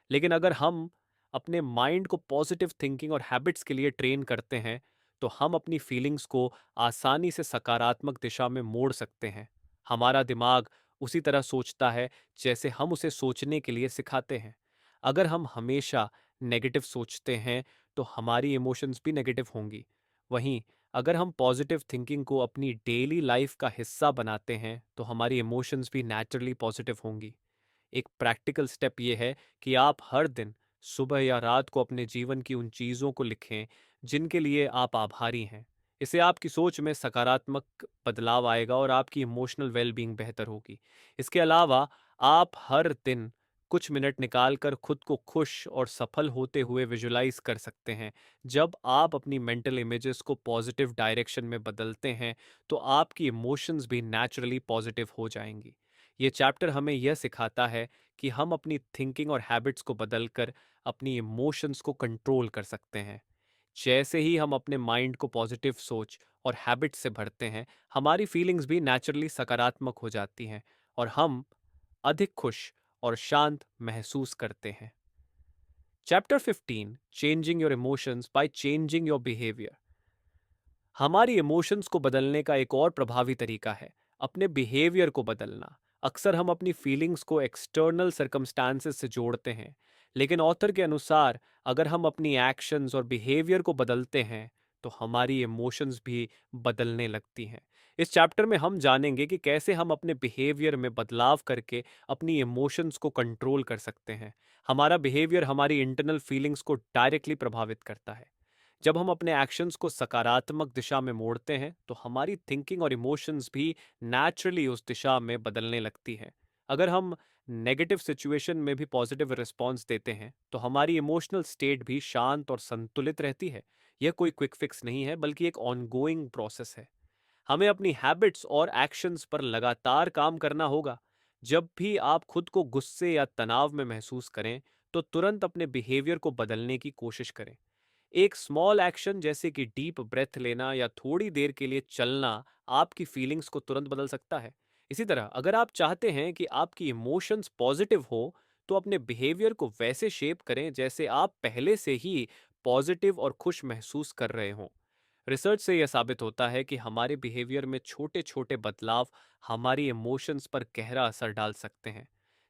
Speaker 1: लेकिन अगर हम अपने माइंड को पॉजिटिव थिंकिंग और हैबिट्स के लिए ट्रेन करते हैं तो हम अपनी फीलिंग्स को आसानी से सकारात्मक दिशा में मोड़ सकते हैं। हमारा दिमाग उसी तरह सोचता है जैसे हम उसे सोचने के लिए सिखाते हैं। अगर हम हमेशा नेगेटिव सोचते हैं तो हमारी इमोशंस भी नेगेटिव होंगी। वहीं अगर हम पॉजिटिव थिंकिंग को अपनी डेली लाइफ का हिस्सा बनाते हैं तो हमारी इमोशंस भी नेचुरली पॉजिटिव होंगी। एक प्रैक्टिकल स्टेप ये है कि आप हर दिन सुबह या रात को अपने जीवन की उन चीज़ों को लिखें जिनके लिए आप आभारी हैं। इससे आपकी सोच में सकारात्मक बदलाव आएगा और आपकी इमोशनल वेलबींग बेहतर होगी। इसके अलावा आप हर दिन कुछ मिनट निकालकर खुद को खुश और सफल होते हुए विजुलाइज कर सकते हैं। जब आप अपनी मेंटल इमेजेस को पॉजिटिव डायरेक्शन में बदलते हैं तो आपकी इमोशंस भी नेचुरली पॉजिटिव हो जाएंगी। ये चैप्टर हमें यह सिखाता है कि हम अपनी थिंकिंग और हैबिट्स को बदलकर अपनी इमोशंस को कंट्रोल कर सकते हैं। जैसे ही हम अपने माइंड को पॉजिटिव सोच और हैबिट से भरते हैं, हमारी फीलिंग्स भी नेचुरली सकारात्मक हो जाती हैं और हम अधिक खुश और शांत महसूस करते हैं। Chapter 15, changing your emotions by changing your behaviour. हमारी इमोशंस को बदलने का एक और प्रभावी तरीका है अपने बिहेवियर को बदलना। अक्सर हम अपनी फीलिंग्स को एक्सटर्नल सर्कमस्टांसेस से जोड़ते हैं, लेकिन ऑथर के अनुसार अगर हम अपनी एक्शंस और बिहेवियर को बदलते हैं तो हमारी इमोशंस भी बदलने लगती हैं। इस चैप्टर में हम जानेंगे कि कैसे हम अपने बिहेवियर में बदलाव करके अपनी इमोशंस को कंट्रोल कर सकते हैं। हमारा बिहेवियर हमारी इंटरनल फीलिंग्स को डायरेक्टली प्रभावित करता है। जब हम अपने एक्शंस को सकारात्मक दिशा में मोड़ते हैं तो हमारी थिंकिंग और इमोशंस भी नेचुरली उस दिशा में बदलने लगती हैं। अगर हम नेगेटिव सिचुएशन में भी पॉजिटिव रिस्पॉन्स देते हैं तो हमारी इमोशनल स्टेट भी शांत और संतुलित रहती है। यह कोई क्विक फिक्स नहीं है, बल्कि एक ऑनगोइंग प्रोसेस है। हमें अपनी हैबिट्स और एक्शंस पर लगातार काम करना होगा। जब भी आप खुद को गुस्से या तनाव में महसूस करें तो तुरंत अपने बिहेवियर को बदलने की कोशिश करें। एक स्मॉल एक्शन जैसे कि डीप ब्रेथ लेना या थोड़ी देर के लिए चलना आपकी फीलिंग्स को तुरंत बदल सकता है। इसी तरह अगर आप चाहते हैं कि आपकी इमोशंस पॉजिटिव हो तो अपने बिहेवियर को वैसे शेप करें जैसे आप पहले से ही पॉजिटिव और खुश महसूस कर रहे हों। रिसर्च से यह साबित होता है कि हमारे बिहेवियर में छोटे छोटे बदलाव हमारी इमोशंस पर गहरा असर डाल सकते हैं।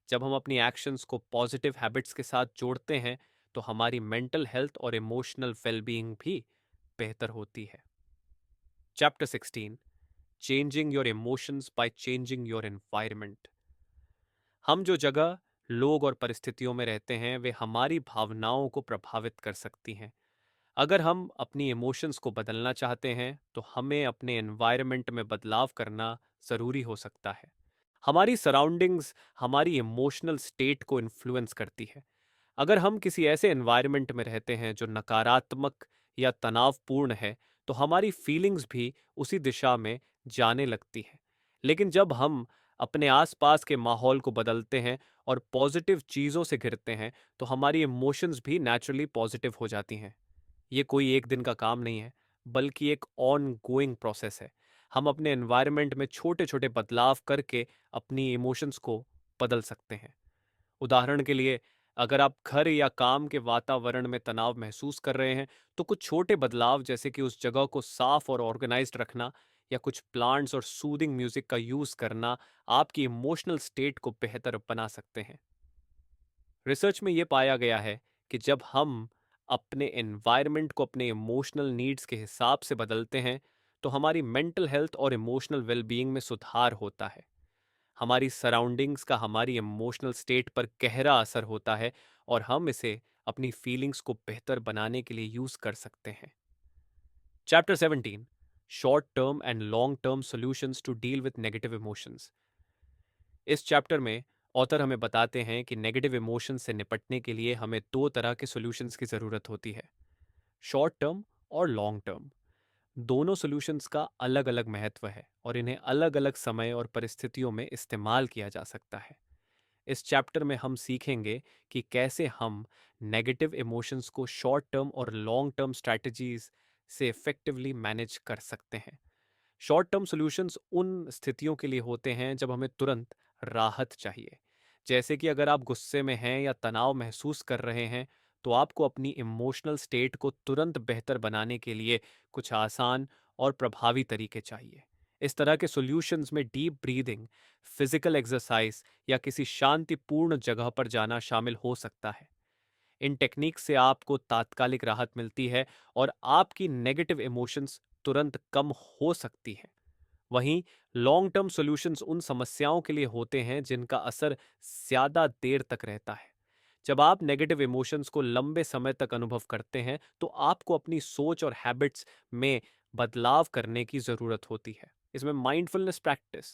Speaker 1: जब हम अपनी एक्शंस को पॉजिटिव हैबिट्स के साथ जोड़ते हैं तो हमारी मेंटल हेल्थ और इमोशनल वेलबीइंग भी बेहतर होती है। Chapter 16, changing your emotions by changing your environment. हम जो जगह, लोग और परिस्थितियों में रहते हैं वे हमारी भावनाओं को प्रभावित कर सकती हैं। अगर हम अपनी इमोशंस को बदलना चाहते हैं तो हमें अपने एनवायरनमेंट में बदलाव करना ज़रूरी हो सकता है। हमारी सराउंडिंग्स हमारी इमोशनल स्टेट को इन्फ्लुएंस करती है। अगर हम किसी ऐसे एनवायरनमेंट में रहते हैं जो नकारात्मक या तनावपूर्ण है तो हमारी फीलिंग्स भी उसी दिशा में जाने लगती हैं। लेकिन जब हम अपने आसपास के माहौल को बदलते हैं और पॉजिटिव चीज़ों से घिरते हैं तो हमारी इमोशंस भी नेचुरली पॉजिटिव हो जाती हैं। ये कोई एक दिन का काम नहीं है, बल्कि एक ऑन गोइंग प्रोसेस है। हम अपने एनवायरनमेंट में छोटे छोटे बदलाव करके अपनी इमोशंस को बदल सकते हैं। उदाहरण के लिए, अगर आप घर या काम के वातावरण में तनाव महसूस कर रहे हैं तो कुछ छोटे बदलाव जैसे कि उस जगह को साफ और ऑर्गेनाइज्ड रखना या कुछ प्लांट्स और सूदिंग म्यूजिक का यूज करना आपकी इमोशनल स्टेट को बेहतर बना सकते हैं। रिसर्च में यह पाया गया है कि जब हम अपने एनवायरनमेंट को अपने इमोशनल नीड्स के हिसाब से बदलते हैं तो हमारी मेंटल हेल्थ और इमोशनल वेलबीइंग में सुधार होता है। हमारी सराउंडिंग्स का हमारी इमोशनल स्टेट पर गहरा असर होता है और हम इसे अपनी फीलिंग्स को बेहतर बनाने के लिए यूज कर सकते हैं। Chapter 17, short term and long term solutions to deal with negative emotions. इस चैप्टर में ऑथर हमें बताते हैं कि नेगेटिव इमोशंस से निपटने के लिए हमें दो तरह के सॉल्यूशंस की ज़रूरत होती है, शॉर्ट टर्म और लॉन्ग टर्म। दोनों सॉल्यूशंस का अलग अलग महत्व है और इन्हें अलग अलग समय और परिस्थितियों में इस्तेमाल किया जा सकता है। इस चैप्टर में हम सीखेंगे कि कैसे हम नेगेटिव इमोशंस को शॉर्ट टर्म और लॉन्ग टर्म स्ट्रैटेजीज से इफेक्टिवली मैनेज कर सकते हैं। शॉर्ट टर्म सॉल्यूशंस उन स्थितियों के लिए होते हैं जब हमें तुरंत राहत चाहिए। जैसे कि अगर आप गुस्से में हैं या तनाव महसूस कर रहे हैं तो आपको अपनी इमोशनल स्टेट को तुरंत बेहतर बनाने के लिए कुछ आसान और प्रभावी तरीके चाहिए। इस तरह के सॉल्यूशंस में डीप ब्रीदिंग, फिजिकल एक्सरसाइज या किसी शांतिपूर्ण जगह पर जाना शामिल हो सकता है। इन टेक्निक से आपको तात्कालिक राहत मिलती है और आपकी नेगेटिव इमोशंस तुरंत कम हो सकती हैं। वहीं लॉन्ग टर्म सॉल्यूशंस उन समस्याओं के लिए होते हैं जिनका असर ज्यादा देर तक रहता है। जब आप नेगेटिव इमोशंस को लंबे समय तक अनुभव करते हैं तो आपको अपनी सोच और हैबिट्स में बदलाव करने की जरूरत होती है। इसमें माइंडफुलनेस प्रैक्टिस,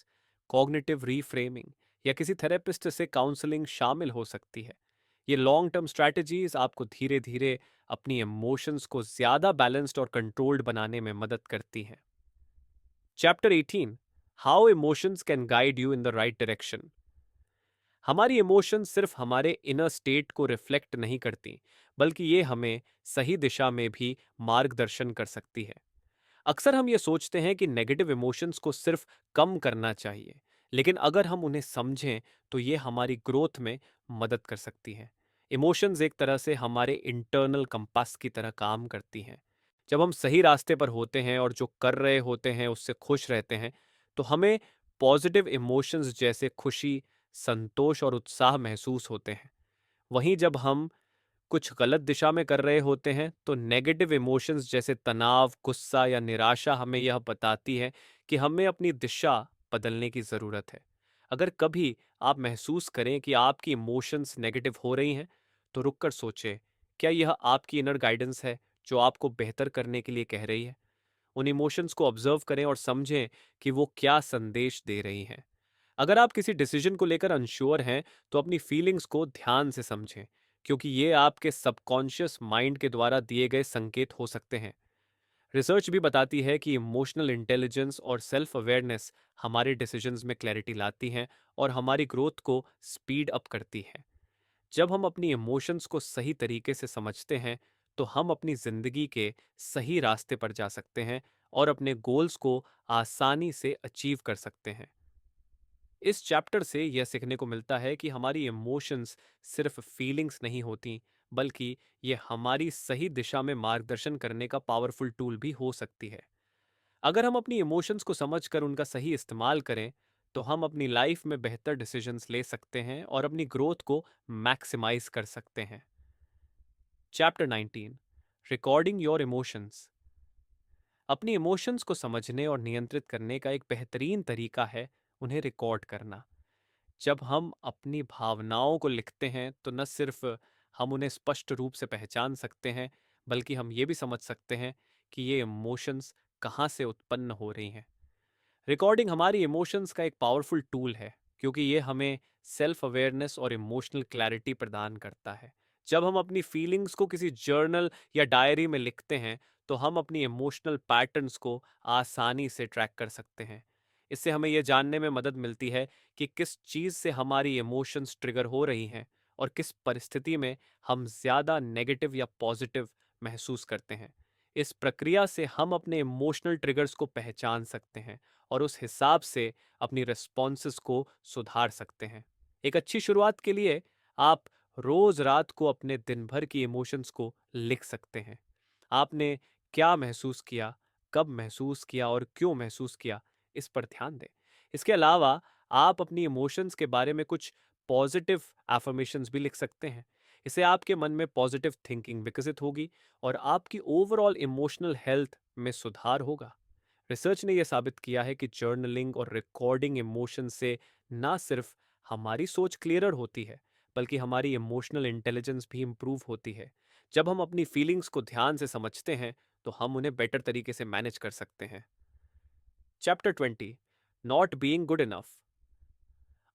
Speaker 1: कॉग्निटिव रीफ्रेमिंग या किसी थेरेपिस्ट से काउंसलिंग शामिल हो सकती है। ये लॉन्ग टर्म स्ट्रैटेजीज आपको धीरे धीरे अपनी इमोशंस को ज्यादा बैलेंस्ड और कंट्रोल्ड बनाने में मदद करती हैं। Chapter 18, how emotions can guide you in the right direction. हमारी इमोशंस सिर्फ हमारे इनर स्टेट को रिफ्लेक्ट नहीं करती, बल्कि ये हमें सही दिशा में भी मार्गदर्शन कर सकती है। अक्सर हम ये सोचते हैं कि नेगेटिव इमोशंस को सिर्फ कम करना चाहिए, लेकिन अगर हम उन्हें समझें तो ये हमारी ग्रोथ में मदद कर सकती हैं। इमोशंस एक तरह से हमारे इंटरनल कंपास की तरह काम करती हैं। जब हम सही रास्ते पर होते हैं और जो कर रहे होते हैं उससे खुश रहते हैं तो हमें पॉजिटिव इमोशंस जैसे खुशी, संतोष और उत्साह महसूस होते हैं। वहीं जब हम कुछ गलत दिशा में कर रहे होते हैं तो नेगेटिव इमोशंस जैसे तनाव, गुस्सा या निराशा हमें यह बताती है कि हमें अपनी दिशा बदलने की ज़रूरत है। अगर कभी आप महसूस करें कि आपकी इमोशंस नेगेटिव हो रही हैं, तो रुककर सोचें, क्या यह आपकी इनर गाइडेंस है जो आपको बेहतर करने के लिए कह रही है? उन इमोशंस को ऑब्जर्व करें और समझें कि वो क्या संदेश दे रही हैं। अगर आप किसी डिसीजन को लेकर अनश्योर हैं, तो अपनी फीलिंग्स को ध्यान से समझें, क्योंकि ये आपके सबकॉन्शियस माइंड के द्वारा दिए गए संकेत हो सकते हैं। रिसर्च भी बताती है कि इमोशनल इंटेलिजेंस और सेल्फ अवेयरनेस हमारे डिसीजंस में क्लैरिटी लाती हैं और हमारी ग्रोथ को स्पीड अप करती है। जब हम अपनी इमोशंस को सही तरीके से समझते हैं, तो हम अपनी जिंदगी के सही रास्ते पर जा सकते हैं और अपने गोल्स को आसानी से अचीव कर सकते हैं। इस चैप्टर से यह सीखने को मिलता है कि हमारी इमोशंस सिर्फ फीलिंग्स नहीं होती, बल्कि ये हमारी सही दिशा में मार्गदर्शन करने का पावरफुल टूल भी हो सकती है। अगर हम अपनी इमोशंस को समझकर उनका सही इस्तेमाल करें, तो हम अपनी लाइफ में बेहतर डिसीजंस ले सकते हैं और अपनी ग्रोथ को मैक्सिमाइज कर सकते हैं। Chapter 19, recording your emotions. अपनी इमोशंस को समझने और नियंत्रित करने का एक बेहतरीन तरीका है उन्हें रिकॉर्ड करना। जब हम अपनी भावनाओं को लिखते हैं, तो न सिर्फ हम उन्हें स्पष्ट रूप से पहचान सकते हैं, बल्कि हम ये भी समझ सकते हैं कि ये इमोशंस कहाँ से उत्पन्न हो रही हैं। रिकॉर्डिंग हमारी इमोशंस का एक पावरफुल टूल है, क्योंकि ये हमें सेल्फ अवेयरनेस और इमोशनल क्लैरिटी प्रदान करता है। जब हम अपनी फीलिंग्स को किसी जर्नल या डायरी में लिखते हैं, तो हम अपनी इमोशनल पैटर्न्स को आसानी से ट्रैक कर सकते हैं। इससे हमें यह जानने में मदद मिलती है कि किस चीज़ से हमारी इमोशंस ट्रिगर हो रही हैं और किस परिस्थिति में हम ज़्यादा नेगेटिव या पॉजिटिव महसूस करते हैं। इस प्रक्रिया से हम अपने इमोशनल ट्रिगर्स को पहचान सकते हैं और उस हिसाब से अपनी रिस्पॉन्सेस को सुधार सकते हैं। एक अच्छी शुरुआत के लिए आप रोज रात को अपने दिन भर की इमोशंस को लिख सकते हैं। आपने क्या महसूस किया, कब महसूस किया और क्यों महसूस किया, इस पर ध्यान दें। इसके अलावा आप अपनी इमोशंस के बारे में कुछ पॉजिटिव एफर्मेशंस भी लिख सकते हैं। इससे आपके मन में पॉजिटिव थिंकिंग विकसित होगी और आपकी ओवरऑल इमोशनल हेल्थ में सुधार होगा। रिसर्च ने यह साबित किया है कि जर्नलिंग और रिकॉर्डिंग इमोशन से ना सिर्फ हमारी सोच क्लियरर होती है, बल्कि हमारी इमोशनल इंटेलिजेंस भी इम्प्रूव होती है। जब हम अपनी फीलिंग्स को ध्यान से समझते हैं, तो हम उन्हें बेटर तरीके से मैनेज कर सकते हैं। Chapter 20, not being good enough.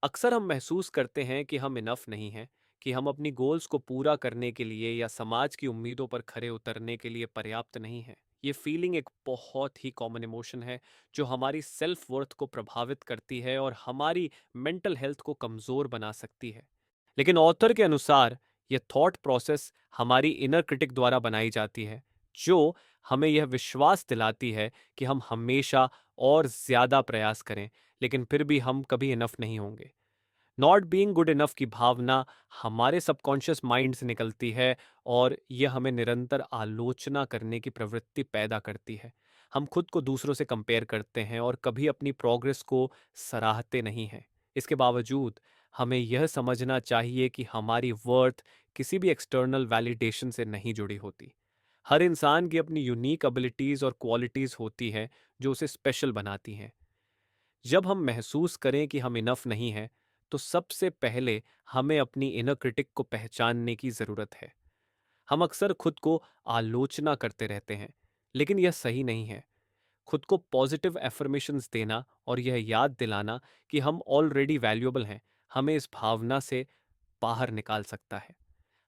Speaker 1: अक्सर हम महसूस करते हैं कि हम इनफ नहीं हैं, कि हम अपनी गोल्स को पूरा करने के लिए या समाज की उम्मीदों पर खरे उतरने के लिए पर्याप्त नहीं हैं। ये फीलिंग एक बहुत ही कॉमन इमोशन है जो हमारी सेल्फ वर्थ को प्रभावित करती है और हमारी मेंटल हेल्थ को कमज़ोर बना सकती है। लेकिन ऑथर के अनुसार यह थॉट प्रोसेस हमारी इनर क्रिटिक द्वारा बनाई जाती है, जो हमें यह विश्वास दिलाती है कि हम हमेशा और ज़्यादा प्रयास करें, लेकिन फिर भी हम कभी इनफ नहीं होंगे। नॉट बीइंग गुड इनफ की भावना हमारे सबकॉन्शियस माइंड से निकलती है और यह हमें निरंतर आलोचना करने की प्रवृत्ति पैदा करती है। हम खुद को दूसरों से कंपेयर करते हैं और कभी अपनी प्रोग्रेस को सराहते नहीं हैं। इसके बावजूद हमें यह समझना चाहिए कि हमारी वर्थ किसी भी एक्सटर्नल वैलिडेशन से नहीं जुड़ी होती। हर इंसान की अपनी यूनिक एबिलिटीज़ और क्वालिटीज़ होती हैं जो उसे स्पेशल बनाती हैं। जब हम महसूस करें कि हम इनफ नहीं हैं, तो सबसे पहले हमें अपनी इनर क्रिटिक को पहचानने की ज़रूरत है। हम अक्सर खुद को आलोचना करते रहते हैं, लेकिन यह सही नहीं है। खुद को पॉजिटिव एफर्मेशंस देना और यह याद दिलाना कि हम ऑलरेडी वैल्यूएबल हैं, हमें इस भावना से बाहर निकाल सकता है।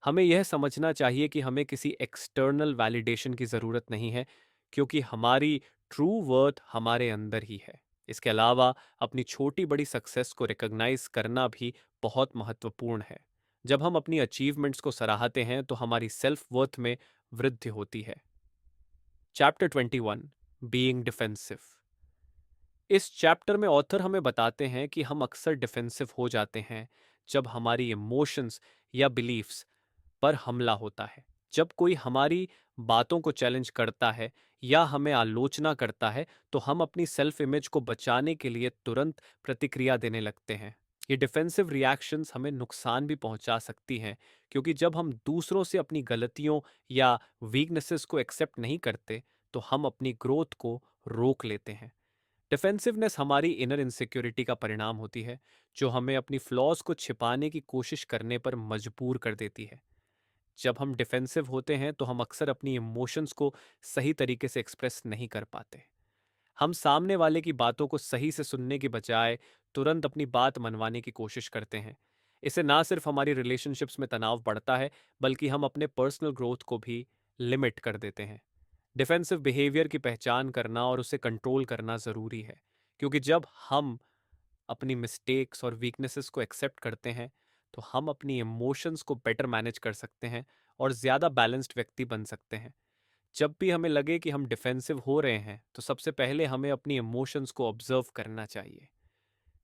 Speaker 1: हमें यह समझना चाहिए कि हमें किसी एक्सटर्नल वैलिडेशन की ज़रूरत नहीं है, क्योंकि हमारी ट्रू वर्थ हमारे अंदर ही है। इसके अलावा अपनी छोटी बड़ी सक्सेस को रिकॉग्नाइज करना भी बहुत महत्वपूर्ण है। जब हम अपनी अचीवमेंट्स को सराहते हैं, तो हमारी सेल्फ वर्थ में वृद्धि होती है। Chapter 21, being defensive. इस चैप्टर में ऑथर हमें बताते हैं कि हम अक्सर डिफेंसिव हो जाते हैं जब हमारी इमोशंस या बिलीफ्स पर हमला होता है। जब कोई हमारी बातों को चैलेंज करता है या हमें आलोचना करता है, तो हम अपनी सेल्फ इमेज को बचाने के लिए तुरंत प्रतिक्रिया देने लगते हैं। ये डिफेंसिव रिएक्शंस हमें नुकसान भी पहुंचा सकती हैं, क्योंकि जब हम दूसरों से अपनी गलतियों या वीकनेसेस को एक्सेप्ट नहीं करते, तो हम अपनी ग्रोथ को रोक लेते हैं। डिफेंसिवनेस हमारी इनर इनसिक्योरिटी का परिणाम होती है, जो हमें अपनी फ्लॉज को छिपाने की कोशिश करने पर मजबूर कर देती है। जब हम डिफेंसिव होते हैं तो हम अक्सर अपनी इमोशंस को सही तरीके से एक्सप्रेस नहीं कर पाते। हम सामने वाले की बातों को सही से सुनने की बजाय तुरंत अपनी बात मनवाने की कोशिश करते हैं। इससे ना सिर्फ हमारी रिलेशनशिप्स में तनाव बढ़ता है, बल्कि हम अपने पर्सनल ग्रोथ को भी लिमिट कर देते हैं। डिफेंसिव बिहेवियर की पहचान करना और उसे कंट्रोल करना ज़रूरी है, क्योंकि जब हम अपनी मिस्टेक्स और वीकनेसेस को एक्सेप्ट करते हैं, तो हम अपनी इमोशंस को बेटर मैनेज कर सकते हैं और ज़्यादा बैलेंस्ड व्यक्ति बन सकते हैं। जब भी हमें लगे कि हम डिफेंसिव हो रहे हैं, तो सबसे पहले हमें अपनी इमोशंस को ऑब्जर्व करना चाहिए।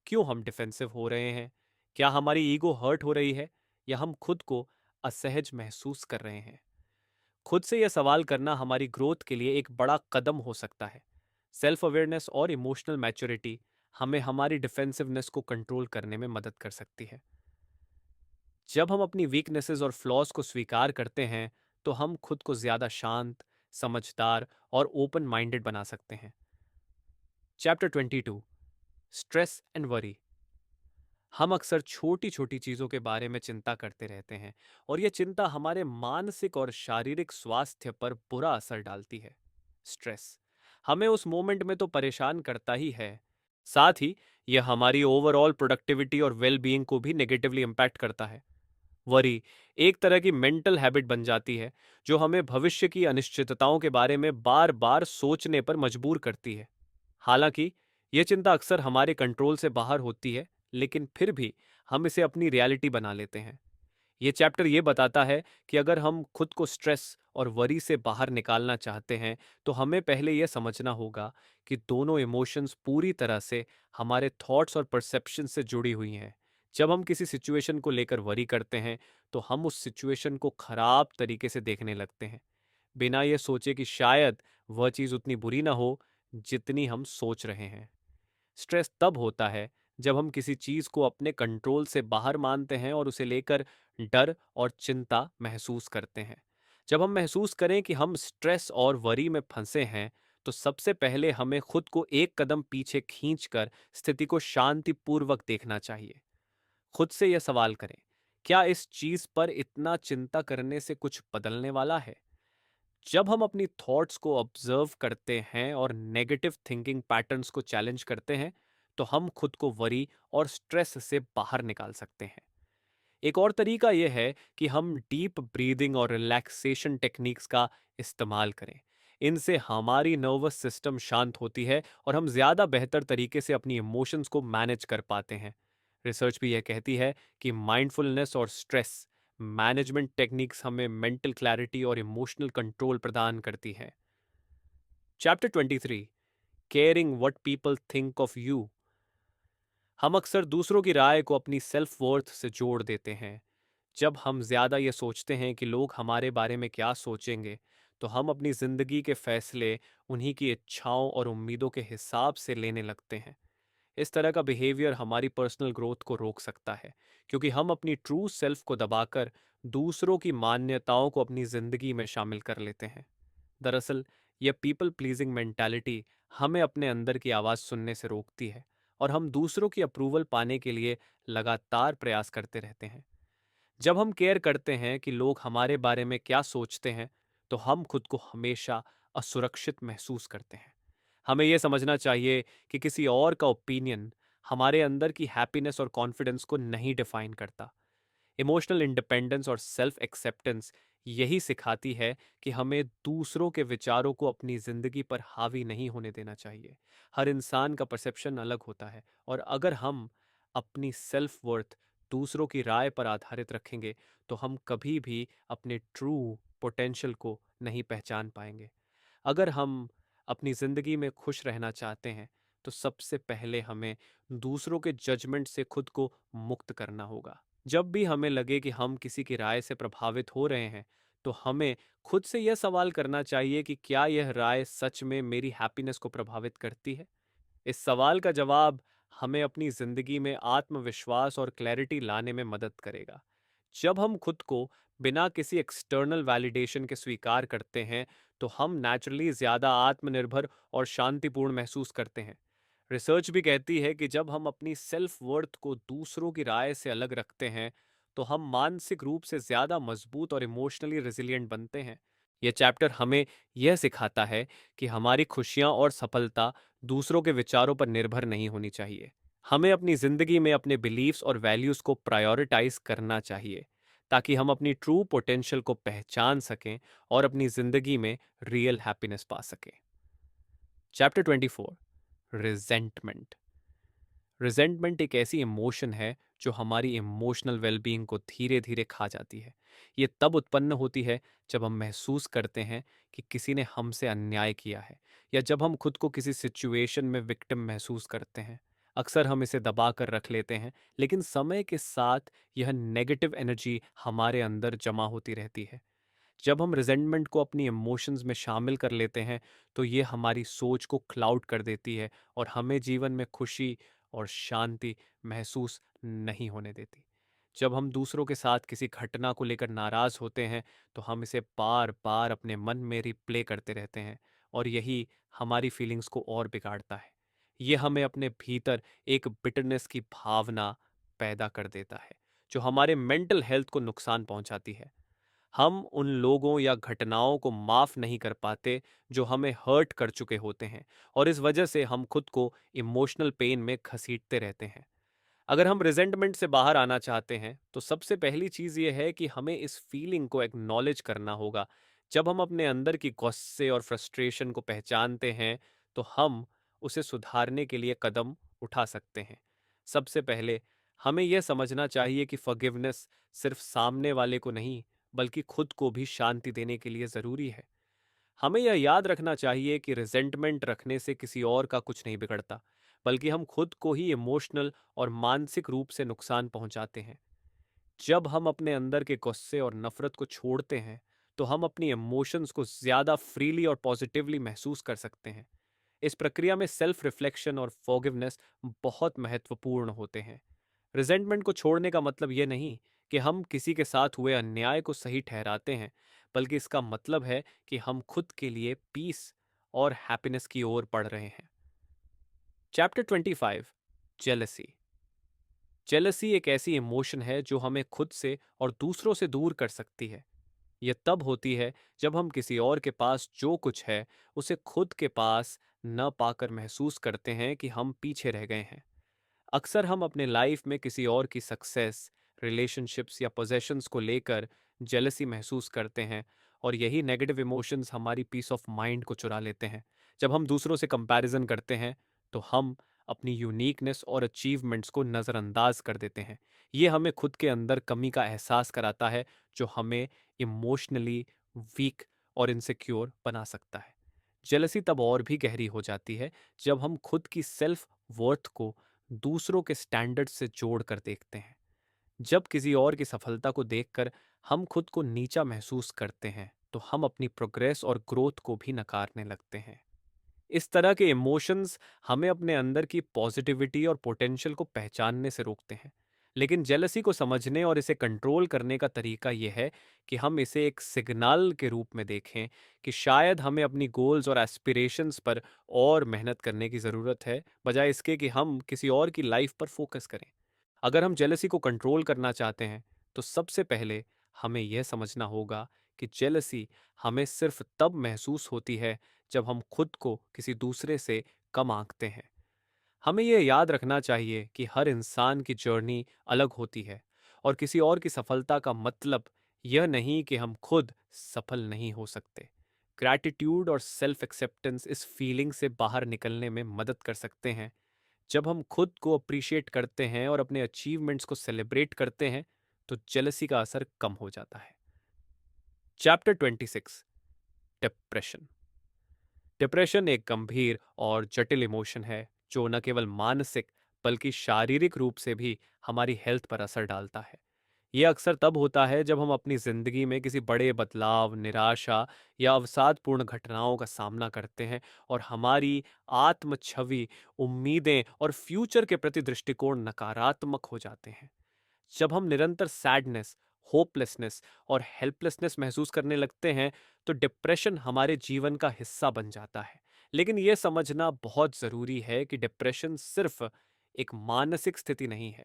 Speaker 1: क्यों हम डिफेंसिव हो रहे हैं? क्या हमारी ईगो हर्ट हो रही है, या हम खुद को असहज महसूस कर रहे हैं? खुद से यह सवाल करना हमारी ग्रोथ के लिए एक बड़ा कदम हो सकता है। सेल्फ अवेयरनेस और इमोशनल मैच्योरिटी हमें हमारी डिफेंसिवनेस को कंट्रोल करने में मदद कर सकती है। जब हम अपनी वीकनेसेस और फ्लॉज को स्वीकार करते हैं, तो हम खुद को ज्यादा शांत, समझदार और ओपन माइंडेड बना सकते हैं। Chapter 22, stress and worry. हम अक्सर छोटी छोटी चीजों के बारे में चिंता करते रहते हैं, और यह चिंता हमारे मानसिक और शारीरिक स्वास्थ्य पर बुरा असर डालती है। स्ट्रेस हमें उस मोमेंट में तो परेशान करता ही है, साथ ही यह हमारी ओवरऑल प्रोडक्टिविटी और वेल बीइंग को भी नेगेटिवली इम्पैक्ट करता है। वरी एक तरह की मेंटल हैबिट बन जाती है, जो हमें भविष्य की अनिश्चितताओं के बारे में बार बार सोचने पर मजबूर करती है। हालांकि यह चिंता अक्सर हमारे कंट्रोल से बाहर होती है, लेकिन फिर भी हम इसे अपनी रियलिटी बना लेते हैं। ये चैप्टर ये बताता है कि अगर हम खुद को स्ट्रेस और वरी से बाहर निकालना चाहते हैं, तो हमें पहले यह समझना होगा कि दोनों इमोशंस पूरी तरह से हमारे थॉट्स और परसेप्शन से जुड़ी हुई हैं। जब हम किसी सिचुएशन को लेकर वरी करते हैं, तो हम उस सिचुएशन को खराब तरीके से देखने लगते हैं, बिना ये सोचे कि शायद वह चीज़ उतनी बुरी ना हो जितनी हम सोच रहे हैं। स्ट्रेस तब होता है जब हम किसी चीज को अपने कंट्रोल से बाहर मानते हैं और उसे लेकर डर और चिंता महसूस करते हैं। जब हम महसूस करें कि हम स्ट्रेस और वरी में फंसे हैं, तो सबसे पहले हमें खुद को एक कदम पीछे खींचकर स्थिति को शांतिपूर्वक देखना चाहिए। खुद से यह सवाल करें, क्या इस चीज पर इतना चिंता करने से कुछ बदलने वाला है? जब हम अपनी थॉट्स को ऑब्जर्व करते हैं और नेगेटिव थिंकिंग पैटर्न्स को चैलेंज करते हैं, तो हम खुद को वरी और स्ट्रेस से बाहर निकाल सकते हैं। एक और तरीका यह है कि हम डीप ब्रीदिंग और रिलैक्सेशन टेक्निक्स का इस्तेमाल करें। इनसे हमारी नर्वस सिस्टम शांत होती है और हम ज़्यादा बेहतर तरीके से अपनी इमोशंस को मैनेज कर पाते हैं। रिसर्च भी यह कहती है कि माइंडफुलनेस और स्ट्रेस मैनेजमेंट टेक्निक्स हमें मेंटल क्लैरिटी और इमोशनल कंट्रोल प्रदान करती है। Chapter 23, caring what people think of you. हम अक्सर दूसरों की राय को अपनी सेल्फ वर्थ से जोड़ देते हैं। जब हम ज़्यादा ये सोचते हैं कि लोग हमारे बारे में क्या सोचेंगे, तो हम अपनी ज़िंदगी के फैसले उन्हीं की इच्छाओं और उम्मीदों के हिसाब से लेने लगते हैं। इस तरह का बिहेवियर हमारी पर्सनल ग्रोथ को रोक सकता है, क्योंकि हम अपनी ट्रू सेल्फ को दबाकर दूसरों की मान्यताओं को अपनी ज़िंदगी में शामिल कर लेते हैं। दरअसल यह पीपल प्लीजिंग मेंटालिटी हमें अपने अंदर की आवाज़ सुनने से रोकती है, और हम दूसरों की अप्रूवल पाने के लिए लगातार प्रयास करते रहते हैं। जब हम केयर करते हैं कि लोग हमारे बारे में क्या सोचते हैं, तो हम खुद को हमेशा असुरक्षित महसूस करते हैं। हमें यह समझना चाहिए कि किसी और का ओपिनियन हमारे अंदर की हैप्पीनेस और कॉन्फिडेंस को नहीं डिफाइन करता। इमोशनल इंडिपेंडेंस और सेल्फ एक्सेप्टेंस यही सिखाती है कि हमें दूसरों के विचारों को अपनी जिंदगी पर हावी नहीं होने देना चाहिए। हर इंसान का परसेप्शन अलग होता है, और अगर हम अपनी सेल्फ वर्थ दूसरों की राय पर आधारित रखेंगे, तो हम कभी भी अपने ट्रू पोटेंशियल को नहीं पहचान पाएंगे। अगर हम अपनी ज़िंदगी में खुश रहना चाहते हैं, तो सबसे पहले हमें दूसरों के जजमेंट से खुद को मुक्त करना होगा। जब भी हमें लगे कि हम किसी की राय से प्रभावित हो रहे हैं, तो हमें खुद से यह सवाल करना चाहिए कि क्या यह राय सच में मेरी हैप्पीनेस को प्रभावित करती है। इस सवाल का जवाब हमें अपनी जिंदगी में आत्मविश्वास और क्लैरिटी लाने में मदद करेगा। जब हम खुद को बिना किसी एक्सटर्नल वैलिडेशन के स्वीकार करते हैं, तो हम नेचुरली ज्यादा आत्मनिर्भर और शांतिपूर्ण महसूस करते हैं। रिसर्च भी कहती है कि जब हम अपनी सेल्फ वर्थ को दूसरों की राय से अलग रखते हैं, तो हम मानसिक रूप से ज्यादा मजबूत और इमोशनली रिजिलियंट बनते हैं। यह चैप्टर हमें यह सिखाता है कि हमारी खुशियां और सफलता दूसरों के विचारों पर निर्भर नहीं होनी चाहिए। हमें अपनी जिंदगी में अपने बिलीव्स और वैल्यूज को प्रायोरिटाइज करना चाहिए, ताकि हम अपनी ट्रू पोटेंशियल को पहचान सकें और अपनी जिंदगी में रियल हैप्पीनेस पा सकें। Chapter 24, resentment. रिजेंटमेंट एक ऐसी इमोशन है जो हमारी इमोशनल वेलबींग को धीरे धीरे खा जाती है। ये तब उत्पन्न होती है जब हम महसूस करते हैं कि किसी ने हमसे अन्याय किया है, या जब हम खुद को किसी सिचुएशन में विक्टिम महसूस करते हैं। अक्सर हम इसे दबा कर रख लेते हैं, लेकिन समय के साथ यह नेगेटिव एनर्जी हमारे अंदर जमा होती रहती है। जब हम रिजेंटमेंट को अपनी इमोशंस में शामिल कर लेते हैं, तो ये हमारी सोच को क्लाउड कर देती है और हमें जीवन में खुशी और शांति महसूस नहीं होने देती। जब हम दूसरों के साथ किसी घटना को लेकर नाराज होते हैं, तो हम इसे बार बार अपने मन में रिप्ले करते रहते हैं, और यही हमारी फीलिंग्स को और बिगाड़ता है। ये हमें अपने भीतर एक बिटरनेस की भावना पैदा कर देता है, जो हमारे मेंटल हेल्थ को नुकसान पहुंचाती है। हम उन लोगों या घटनाओं को माफ नहीं कर पाते जो हमें हर्ट कर चुके होते हैं, और इस वजह से हम खुद को इमोशनल पेन में घसीटते रहते हैं। अगर हम रिजेंटमेंट से बाहर आना चाहते हैं, तो सबसे पहली चीज ये है कि हमें इस फीलिंग को एक्नॉलेज करना होगा। जब हम अपने अंदर की गुस्से और फ्रस्ट्रेशन को पहचानते हैं, तो हम उसे सुधारने के लिए कदम उठा सकते हैं। सबसे पहले हमें यह समझना चाहिए कि फॉरगिवनेस सिर्फ सामने वाले को नहीं, बल्कि खुद को भी शांति देने के लिए जरूरी है। हमें यह याद रखना चाहिए कि रिजेंटमेंट रखने से किसी और का कुछ नहीं बिगड़ता, बल्कि हम खुद को ही इमोशनल और मानसिक रूप से नुकसान पहुंचाते हैं। जब हम अपने अंदर के गुस्से और नफरत को छोड़ते हैं, तो हम अपनी इमोशंस को ज्यादा फ्रीली और पॉजिटिवली महसूस कर सकते हैं। इस प्रक्रिया में सेल्फ रिफ्लेक्शन और फॉरगिवनेस बहुत महत्वपूर्ण होते हैं। रिजेंटमेंट को छोड़ने का मतलब यह नहीं कि हम किसी के साथ हुए अन्याय को सही ठहराते हैं, बल्कि इसका मतलब है कि हम खुद के लिए पीस और हैप्पीनेस की ओर बढ़ रहे हैं। Chapter 25, jealousy. जेलसी एक ऐसी इमोशन है जो हमें खुद से और दूसरों से दूर कर सकती है। यह तब होती है जब हम किसी और के पास जो कुछ है, उसे खुद के पास न पाकर महसूस करते हैं कि हम पीछे रह गए हैं। अक्सर हम अपने लाइफ में किसी और की सक्सेस, रिलेशनशिप्स या पोजेशंस को लेकर जेलसी महसूस करते हैं, और यही नेगेटिव इमोशंस हमारी पीस ऑफ माइंड को चुरा लेते हैं। जब हम दूसरों से कंपैरिजन करते हैं, तो हम अपनी यूनिकनेस और अचीवमेंट्स को नज़रअंदाज कर देते हैं। ये हमें खुद के अंदर कमी का एहसास कराता है, जो हमें इमोशनली वीक और इनसिक्योर बना सकता है। जेलसी तब और भी गहरी हो जाती है जब हम खुद की सेल्फ वर्थ को दूसरों के स्टैंडर्ड से जोड़ कर देखते हैं। जब किसी और की सफलता को देखकर हम खुद को नीचा महसूस करते हैं, तो हम अपनी प्रोग्रेस और ग्रोथ को भी नकारने लगते हैं। इस तरह के इमोशंस हमें अपने अंदर की पॉजिटिविटी और पोटेंशियल को पहचानने से रोकते हैं। लेकिन जेलसी को समझने और इसे कंट्रोल करने का तरीका यह है कि हम इसे एक सिग्नल के रूप में देखें कि शायद हमें अपनी गोल्स और एस्पिरेशंस पर और मेहनत करने की ज़रूरत है, बजाय इसके कि हम किसी और की लाइफ पर फोकस करें। अगर हम जेलसी को कंट्रोल करना चाहते हैं, तो सबसे पहले हमें यह समझना होगा कि जेलसी हमें सिर्फ तब महसूस होती है जब हम खुद को किसी दूसरे से कम आंकते हैं। हमें यह याद रखना चाहिए कि हर इंसान की जर्नी अलग होती है, और किसी और की सफलता का मतलब यह नहीं कि हम खुद सफल नहीं हो सकते। ग्रैटिट्यूड और सेल्फ एक्सेप्टेंस इस फीलिंग से बाहर निकलने में मदद कर सकते हैं। जब हम खुद को अप्रिशिएट करते हैं और अपने अचीवमेंट्स को सेलिब्रेट करते हैं, तो जेलसी का असर कम हो जाता है। Chapter 26, depression. डिप्रेशन एक गंभीर और जटिल इमोशन है जो न केवल मानसिक, बल्कि शारीरिक रूप से भी हमारी हेल्थ पर असर डालता है। ये अक्सर तब होता है जब हम अपनी ज़िंदगी में किसी बड़े बदलाव, निराशा या अवसादपूर्ण घटनाओं का सामना करते हैं और हमारी आत्म छवि, उम्मीदें और फ्यूचर के प्रति दृष्टिकोण नकारात्मक हो जाते हैं। जब हम निरंतर सैडनेस, होपलेसनेस और हेल्पलेसनेस महसूस करने लगते हैं, तो डिप्रेशन हमारे जीवन का हिस्सा बन जाता है। लेकिन यह समझना बहुत ज़रूरी है कि डिप्रेशन सिर्फ एक मानसिक स्थिति नहीं है,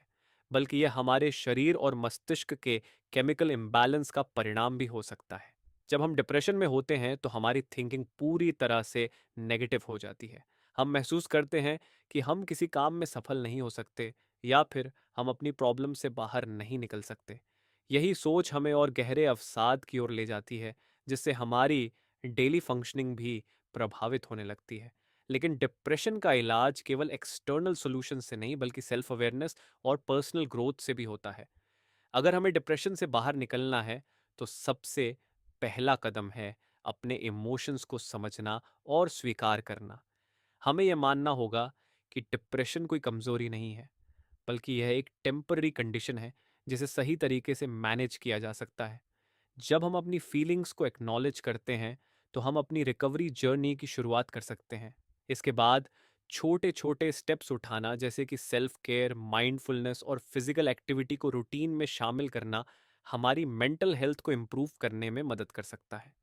Speaker 1: बल्कि यह हमारे शरीर और मस्तिष्क के केमिकल इम्बैलेंस का परिणाम भी हो सकता है। जब हम डिप्रेशन में होते हैं, तो हमारी थिंकिंग पूरी तरह से नेगेटिव हो जाती है। हम महसूस करते हैं कि हम किसी काम में सफल नहीं हो सकते, या फिर हम अपनी प्रॉब्लम से बाहर नहीं निकल सकते। यही सोच हमें और गहरे अवसाद की ओर ले जाती है, जिससे हमारी डेली फंक्शनिंग भी प्रभावित होने लगती है। लेकिन डिप्रेशन का इलाज केवल एक्सटर्नल सॉल्यूशन से नहीं, बल्कि सेल्फ अवेयरनेस और पर्सनल ग्रोथ से भी होता है। अगर हमें डिप्रेशन से बाहर निकलना है, तो सबसे पहला कदम है अपने इमोशंस को समझना और स्वीकार करना। हमें यह मानना होगा कि डिप्रेशन कोई कमजोरी नहीं है, बल्कि यह एक टेम्पररी कंडीशन है जिसे सही तरीके से मैनेज किया जा सकता है। जब हम अपनी फीलिंग्स को एक्नॉलेज करते हैं, तो हम अपनी रिकवरी जर्नी की शुरुआत कर सकते हैं। इसके बाद छोटे छोटे स्टेप्स उठाना, जैसे कि सेल्फ केयर, माइंडफुलनेस और फिजिकल एक्टिविटी को रूटीन में शामिल करना, हमारी मेंटल हेल्थ को इम्प्रूव करने में मदद कर सकता है।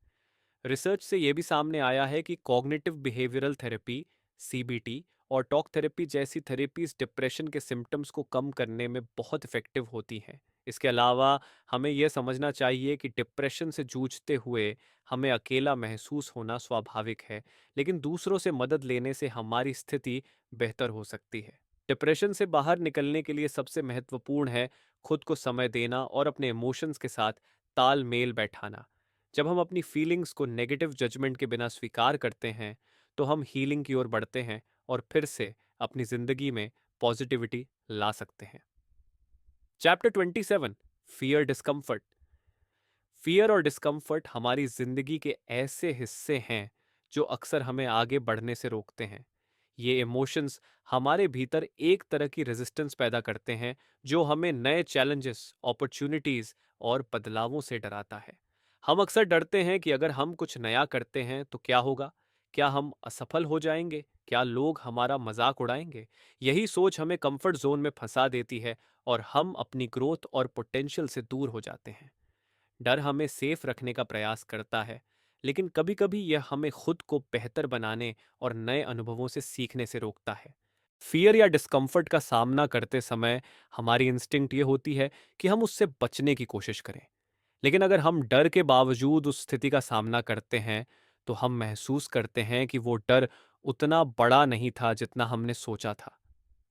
Speaker 1: रिसर्च से यह भी सामने आया है कि कॉग्निटिव बिहेवियरल थेरेपी, सीबीटी और टॉक थेरेपी जैसी थेरेपीज डिप्रेशन के सिम्टम्स को कम करने में बहुत इफेक्टिव होती हैं। इसके अलावा हमें यह समझना चाहिए कि डिप्रेशन से जूझते हुए हमें अकेला महसूस होना स्वाभाविक है, लेकिन दूसरों से मदद लेने से हमारी स्थिति बेहतर हो सकती है। डिप्रेशन से बाहर निकलने के लिए सबसे महत्वपूर्ण है खुद को समय देना और अपने इमोशंस के साथ तालमेल बैठाना। जब हम अपनी फीलिंग्स को नेगेटिव जजमेंट के बिना स्वीकार करते हैं, तो हम हीलिंग की ओर बढ़ते हैं और फिर से अपनी जिंदगी में पॉजिटिविटी ला सकते हैं। Chapter 27, fear discomfort. फियर और डिस्कम्फर्ट हमारी जिंदगी के ऐसे हिस्से हैं जो अक्सर हमें आगे बढ़ने से रोकते हैं। ये इमोशंस हमारे भीतर एक तरह की रेजिस्टेंस पैदा करते हैं, जो हमें नए चैलेंजेस, अपॉर्चुनिटीज और बदलावों से डराता है। हम अक्सर डरते हैं कि अगर हम कुछ नया करते हैं तो क्या होगा, क्या हम असफल हो जाएंगे, क्या लोग हमारा मजाक उड़ाएंगे। यही सोच हमें कंफर्ट जोन में फंसा देती है और हम अपनी ग्रोथ और पोटेंशियल से दूर हो जाते हैं। डर हमें सेफ रखने का प्रयास करता है, लेकिन कभी कभी यह हमें खुद को बेहतर बनाने और नए अनुभवों से सीखने से रोकता है। फियर या डिस्कम्फर्ट का सामना करते समय हमारी इंस्टिंक्ट ये होती है कि हम उससे बचने की कोशिश करें। लेकिन अगर हम डर के बावजूद उस स्थिति का सामना करते हैं, तो हम महसूस करते हैं कि वो डर उतना बड़ा नहीं था जितना हमने सोचा था।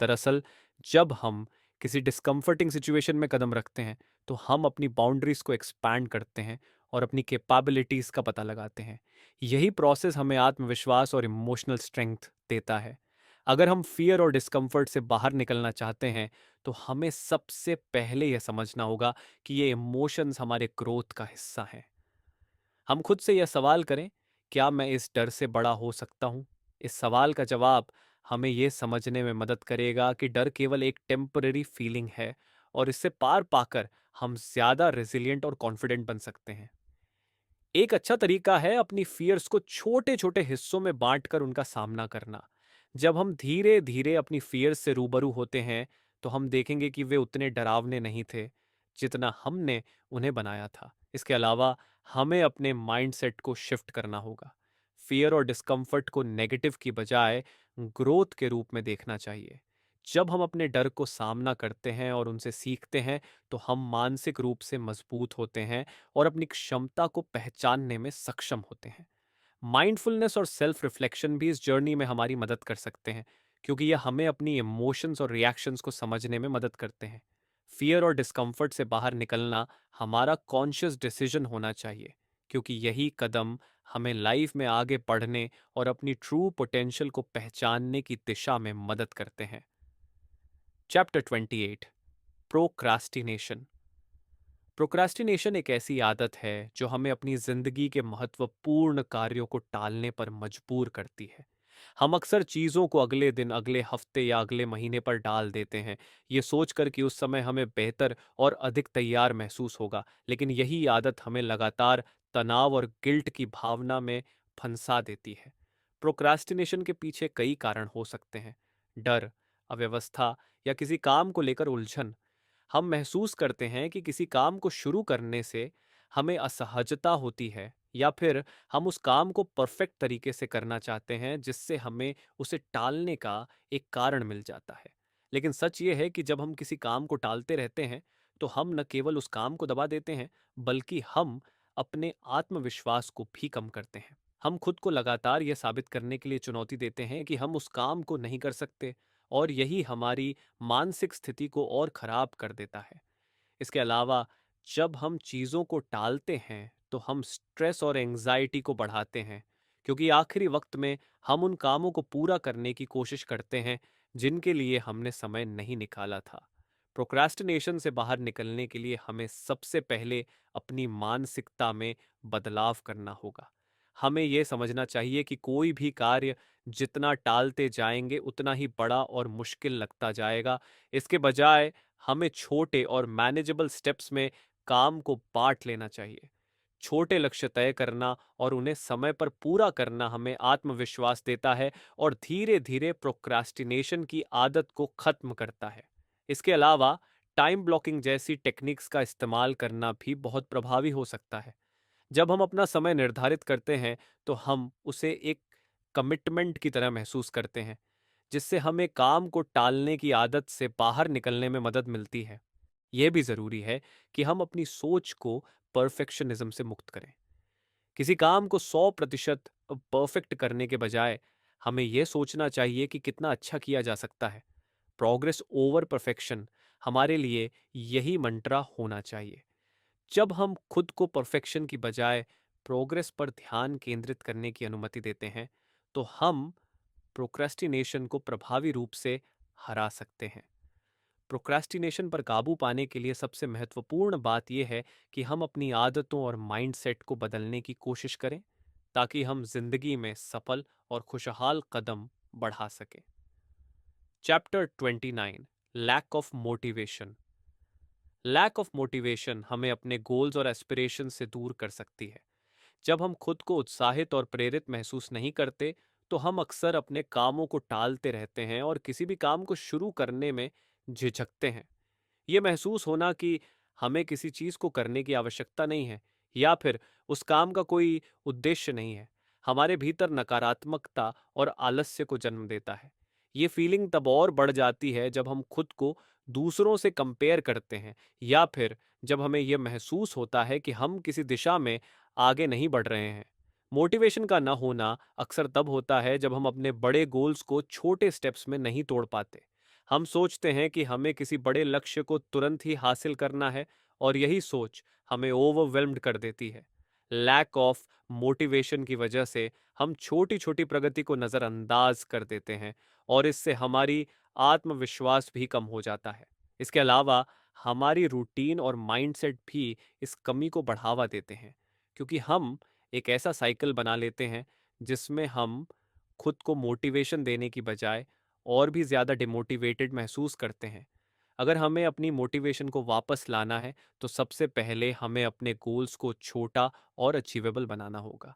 Speaker 1: दरअसल, जब हम किसी डिस्कम्फर्टिंग सिचुएशन में कदम रखते हैं, तो हम अपनी बाउंड्रीज को एक्सपैंड करते हैं और अपनी कैपेबिलिटीज का पता लगाते हैं। यही प्रोसेस हमें आत्मविश्वास और इमोशनल स्ट्रेंथ देता है। अगर हम फियर और डिस्कम्फर्ट से बाहर निकलना चाहते हैं, तो हमें सबसे पहले यह समझना होगा कि ये इमोशंस हमारे ग्रोथ का हिस्सा हैं। हम खुद से यह सवाल करें, क्या मैं इस डर से बड़ा हो सकता हूँ? इस सवाल का जवाब हमें यह समझने में मदद करेगा कि डर केवल एक टेम्पररी फीलिंग है और इससे पार पाकर हम ज्यादा रेजिलिएंट और कॉन्फिडेंट बन सकते हैं। एक अच्छा तरीका है अपनी फियर्स को छोटे छोटे हिस्सों में बांटकर उनका सामना करना। जब हम धीरे धीरे अपनी फियर्स से रूबरू होते हैं, तो हम देखेंगे कि वे उतने डरावने नहीं थे जितना हमने उन्हें बनाया था। इसके अलावा हमें अपने माइंडसेट को शिफ्ट करना होगा। फियर और डिस्कम्फर्ट को नेगेटिव की बजाय ग्रोथ के रूप में देखना चाहिए। जब हम अपने डर को सामना करते हैं और उनसे सीखते हैं, तो हम मानसिक रूप से मजबूत होते हैं और अपनी क्षमता को पहचानने में सक्षम होते हैं। माइंडफुलनेस और सेल्फ रिफ्लेक्शन भी इस जर्नी में हमारी मदद कर सकते हैं, क्योंकि यह हमें अपनी इमोशंस और रिएक्शंस को समझने में मदद करते हैं। फियर और डिस्कम्फर्ट से बाहर निकलना हमारा कॉन्शियस डिसीजन होना चाहिए, क्योंकि यही कदम हमें लाइफ में आगे बढ़ने और अपनी ट्रू पोटेंशियल को पहचानने की दिशा में मदद करते हैं। Chapter 28, procrastination. प्रोक्रास्टिनेशन एक ऐसी आदत है जो हमें अपनी जिंदगी के महत्वपूर्ण कार्यों को टालने पर मजबूर करती है। हम अक्सर चीज़ों को अगले दिन, अगले हफ्ते या अगले महीने पर डाल देते हैं, ये सोचकर कि उस समय हमें बेहतर और अधिक तैयार महसूस होगा, लेकिन यही आदत हमें लगातार तनाव और गिल्ट की भावना में फंसा देती है। प्रोक्रास्टिनेशन के पीछे कई कारण हो सकते हैं। डर, अव्यवस्था या किसी काम को लेकर उलझन। हम महसूस करते हैं कि किसी काम को शुरू करने से हमें असहजता होती है, या फिर हम उस काम को परफेक्ट तरीके से करना चाहते हैं जिससे हमें उसे टालने का एक कारण मिल जाता है। लेकिन सच ये है कि जब हम किसी काम को टालते रहते हैं, तो हम न केवल उस काम को दबा देते हैं, बल्कि हम अपने आत्मविश्वास को भी कम करते हैं। हम खुद को लगातार यह साबित करने के लिए चुनौती देते हैं कि हम उस काम को नहीं कर सकते, और यही हमारी मानसिक स्थिति को और खराब कर देता है। इसके अलावा, जब हम चीज़ों को टालते हैं तो हम स्ट्रेस और एंजाइटी को बढ़ाते हैं, क्योंकि आखिरी वक्त में हम उन कामों को पूरा करने की कोशिश करते हैं जिनके लिए हमने समय नहीं निकाला था। प्रोक्रास्टिनेशन से बाहर निकलने के लिए हमें सबसे पहले अपनी मानसिकता में बदलाव करना होगा। हमें यह समझना चाहिए कि कोई भी कार्य जितना टालते जाएंगे उतना ही बड़ा और मुश्किल लगता जाएगा। इसके बजाय हमें छोटे और मैनेजेबल स्टेप्स में काम को बांट लेना चाहिए। छोटे लक्ष्य तय करना और उन्हें समय पर पूरा करना हमें आत्मविश्वास देता है और धीरे धीरे प्रोक्रास्टिनेशन की आदत को खत्म करता है। इसके अलावा, टाइम ब्लॉकिंग जैसी टेक्निक्स का इस्तेमाल करना भी बहुत प्रभावी हो सकता है। जब हम अपना समय निर्धारित करते हैं, तो हम उसे एक कमिटमेंट की तरह महसूस करते हैं, जिससे हमें काम को टालने की आदत से बाहर निकलने में मदद मिलती है। यह भी ज़रूरी है कि हम अपनी सोच को परफेक्शनिज्म से मुक्त करें। किसी काम को 100% परफेक्ट करने के बजाय हमें यह सोचना चाहिए कि कितना अच्छा किया जा सकता है। प्रोग्रेस ओवर परफेक्शन हमारे लिए यही मंत्रा होना चाहिए। जब हम खुद को परफेक्शन की बजाय प्रोग्रेस पर ध्यान केंद्रित करने की अनुमति देते हैं, तो हम प्रोक्रेस्टिनेशन को प्रभावी रूप से हरा सकते हैं। प्रोक्रेस्टिनेशन पर काबू पाने के लिए सबसे महत्वपूर्ण बात यह है कि हम अपनी आदतों और माइंडसेट को बदलने की कोशिश करें, ताकि हम जिंदगी में सफल और खुशहाल कदम बढ़ा सकें। Chapter 29, lack of motivation. Lack of motivation हमें अपने गोल्स और एस्पिरेशन से दूर कर सकती है। जब हम खुद को उत्साहित और प्रेरित महसूस नहीं करते, तो हम अक्सर अपने कामों को टालते रहते हैं और किसी भी काम को शुरू करने में झिझकते हैं। ये महसूस होना कि हमें किसी चीज़ को करने की आवश्यकता नहीं है, या फिर उस काम का कोई उद्देश्य नहीं है, हमारे भीतर नकारात्मकता और आलस्य को जन्म देता है। ये फीलिंग तब और बढ़ जाती है जब हम खुद को दूसरों से कंपेयर करते हैं, या फिर जब हमें यह महसूस होता है कि हम किसी दिशा में आगे नहीं बढ़ रहे हैं। मोटिवेशन का न होना अक्सर तब होता है जब हम अपने बड़े गोल्स को छोटे स्टेप्स में नहीं तोड़ पाते। हम सोचते हैं कि हमें किसी बड़े लक्ष्य को तुरंत ही हासिल करना है, और यही सोच हमें ओवरवेल्म्ड कर देती है। लैक ऑफ मोटिवेशन की वजह से हम छोटी छोटी प्रगति को नज़रअंदाज कर देते हैं, और इससे हमारी आत्मविश्वास भी कम हो जाता है। इसके अलावा, हमारी रूटीन और माइंडसेट भी इस कमी को बढ़ावा देते हैं, क्योंकि हम एक ऐसा साइकिल बना लेते हैं जिसमें हम खुद को मोटिवेशन देने की बजाय और भी ज़्यादा डिमोटिवेटेड महसूस करते हैं। अगर हमें अपनी मोटिवेशन को वापस लाना है, तो सबसे पहले हमें अपने गोल्स को छोटा और अचीवेबल बनाना होगा।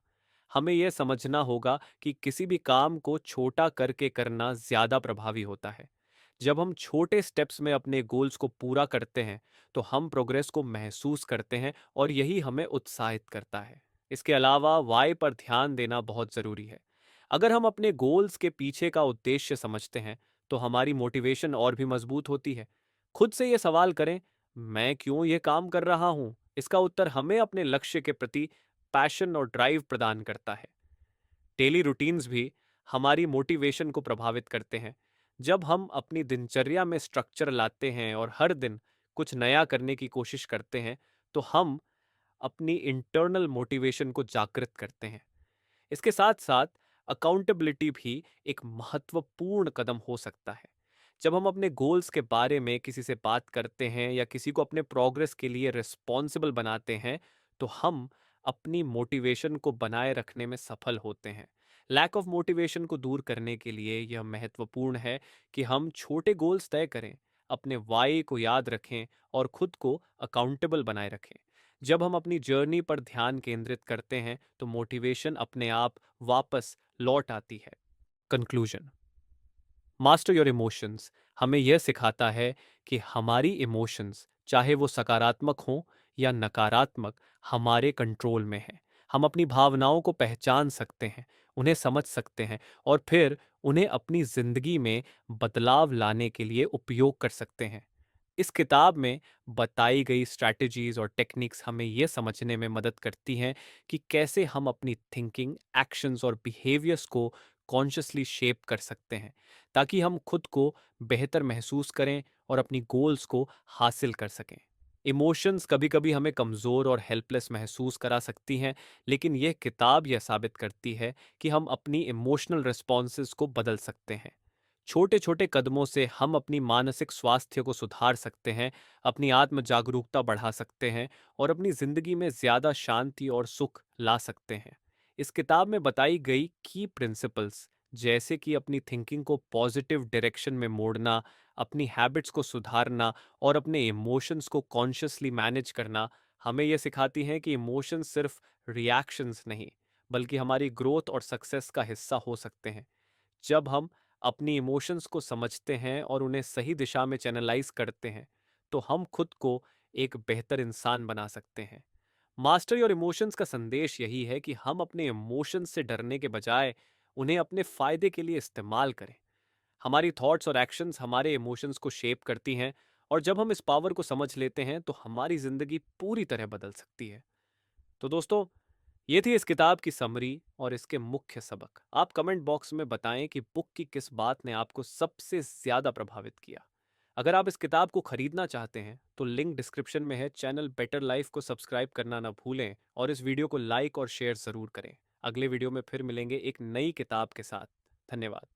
Speaker 1: हमें यह समझना होगा कि किसी भी काम को छोटा करके करना ज़्यादा प्रभावी होता है। जब हम छोटे स्टेप्स में अपने गोल्स को पूरा करते हैं, तो हम प्रोग्रेस को महसूस करते हैं, और यही हमें उत्साहित करता है। इसके अलावा, वाई पर ध्यान देना बहुत ज़रूरी है। अगर हम अपने गोल्स के पीछे का उद्देश्य समझते हैं, तो हमारी मोटिवेशन और भी मजबूत होती है। खुद से ये सवाल करें, मैं क्यों ये काम कर रहा हूँ? इसका उत्तर हमें अपने लक्ष्य के प्रति पैशन और ड्राइव प्रदान करता है। डेली रूटीन्स भी हमारी मोटिवेशन को प्रभावित करते हैं। जब हम अपनी दिनचर्या में स्ट्रक्चर लाते हैं और हर दिन कुछ नया करने की कोशिश करते हैं, तो हम अपनी इंटरनल मोटिवेशन को जागृत करते हैं। इसके साथ साथ अकाउंटेबिलिटी भी एक महत्वपूर्ण कदम हो सकता है। जब हम अपने गोल्स के बारे में किसी से बात करते हैं या किसी को अपने प्रोग्रेस के लिए रिस्पॉन्सिबल बनाते हैं, तो हम अपनी मोटिवेशन को बनाए रखने में सफल होते हैं। लैक ऑफ मोटिवेशन को दूर करने के लिए यह महत्वपूर्ण है कि हम छोटे गोल्स तय करें, अपने वाई को याद रखें और खुद को अकाउंटेबल बनाए रखें। जब हम अपनी जर्नी पर ध्यान केंद्रित करते हैं तो मोटिवेशन अपने आप वापस लौट आती है। कंक्लूजन। मास्टर योर इमोशंस हमें यह सिखाता है कि हमारी इमोशंस, चाहे वो सकारात्मक हों या नकारात्मक, हमारे कंट्रोल में है। हम अपनी भावनाओं को पहचान सकते हैं, उन्हें समझ सकते हैं और फिर उन्हें अपनी जिंदगी में बदलाव लाने के लिए उपयोग कर सकते हैं। इस किताब में बताई गई स्ट्रैटेजीज और टेक्निक्स हमें यह समझने में मदद करती हैं कि कैसे हम अपनी थिंकिंग, एक्शंस और बिहेवियर्स को कॉन्शियसली शेप कर सकते हैं, ताकि हम खुद को बेहतर महसूस करें और अपनी गोल्स को हासिल कर सकें। इमोशंस कभी कभी हमें कमज़ोर और हेल्पलेस महसूस करा सकती हैं, लेकिन यह किताब यह साबित करती है कि हम अपनी इमोशनल रिस्पॉन्सेस को बदल सकते हैं। छोटे छोटे कदमों से हम अपनी मानसिक स्वास्थ्य को सुधार सकते हैं, अपनी आत्म जागरूकता बढ़ा सकते हैं और अपनी जिंदगी में ज्यादा शांति और सुख ला सकते हैं। इस किताब में बताई गई की प्रिंसिपल्स, जैसे कि अपनी थिंकिंग को पॉजिटिव डायरेक्शन में मोड़ना, अपनी हैबिट्स को सुधारना और अपने इमोशंस को कॉन्शियसली मैनेज करना, हमें यह सिखाती हैं कि इमोशंस सिर्फ रिएक्शंस नहीं, बल्कि हमारी ग्रोथ और सक्सेस का हिस्सा हो सकते हैं। जब हम अपनी इमोशंस को समझते हैं और उन्हें सही दिशा में चैनलाइज करते हैं, तो हम खुद को एक बेहतर इंसान बना सकते हैं। मास्टर योर इमोशंस का संदेश यही है कि हम अपने इमोशंस से डरने के बजाय उन्हें अपने फायदे के लिए इस्तेमाल करें। हमारी थॉट्स और एक्शंस हमारे इमोशंस को शेप करती हैं, और जब हम इस पावर को समझ लेते हैं तो हमारी जिंदगी पूरी तरह बदल सकती है। तो दोस्तों, ये थी इस किताब की समरी और इसके मुख्य सबक। आप कमेंट बॉक्स में बताएं कि बुक की किस बात ने आपको सबसे ज्यादा प्रभावित किया। अगर आप इस किताब को खरीदना चाहते हैं तो लिंक डिस्क्रिप्शन में है। चैनल बेटर लाइफ को सब्सक्राइब करना ना भूलें और इस वीडियो को लाइक और शेयर जरूर करें। अगले वीडियो में फिर मिलेंगे एक नई किताब के साथ। धन्यवाद।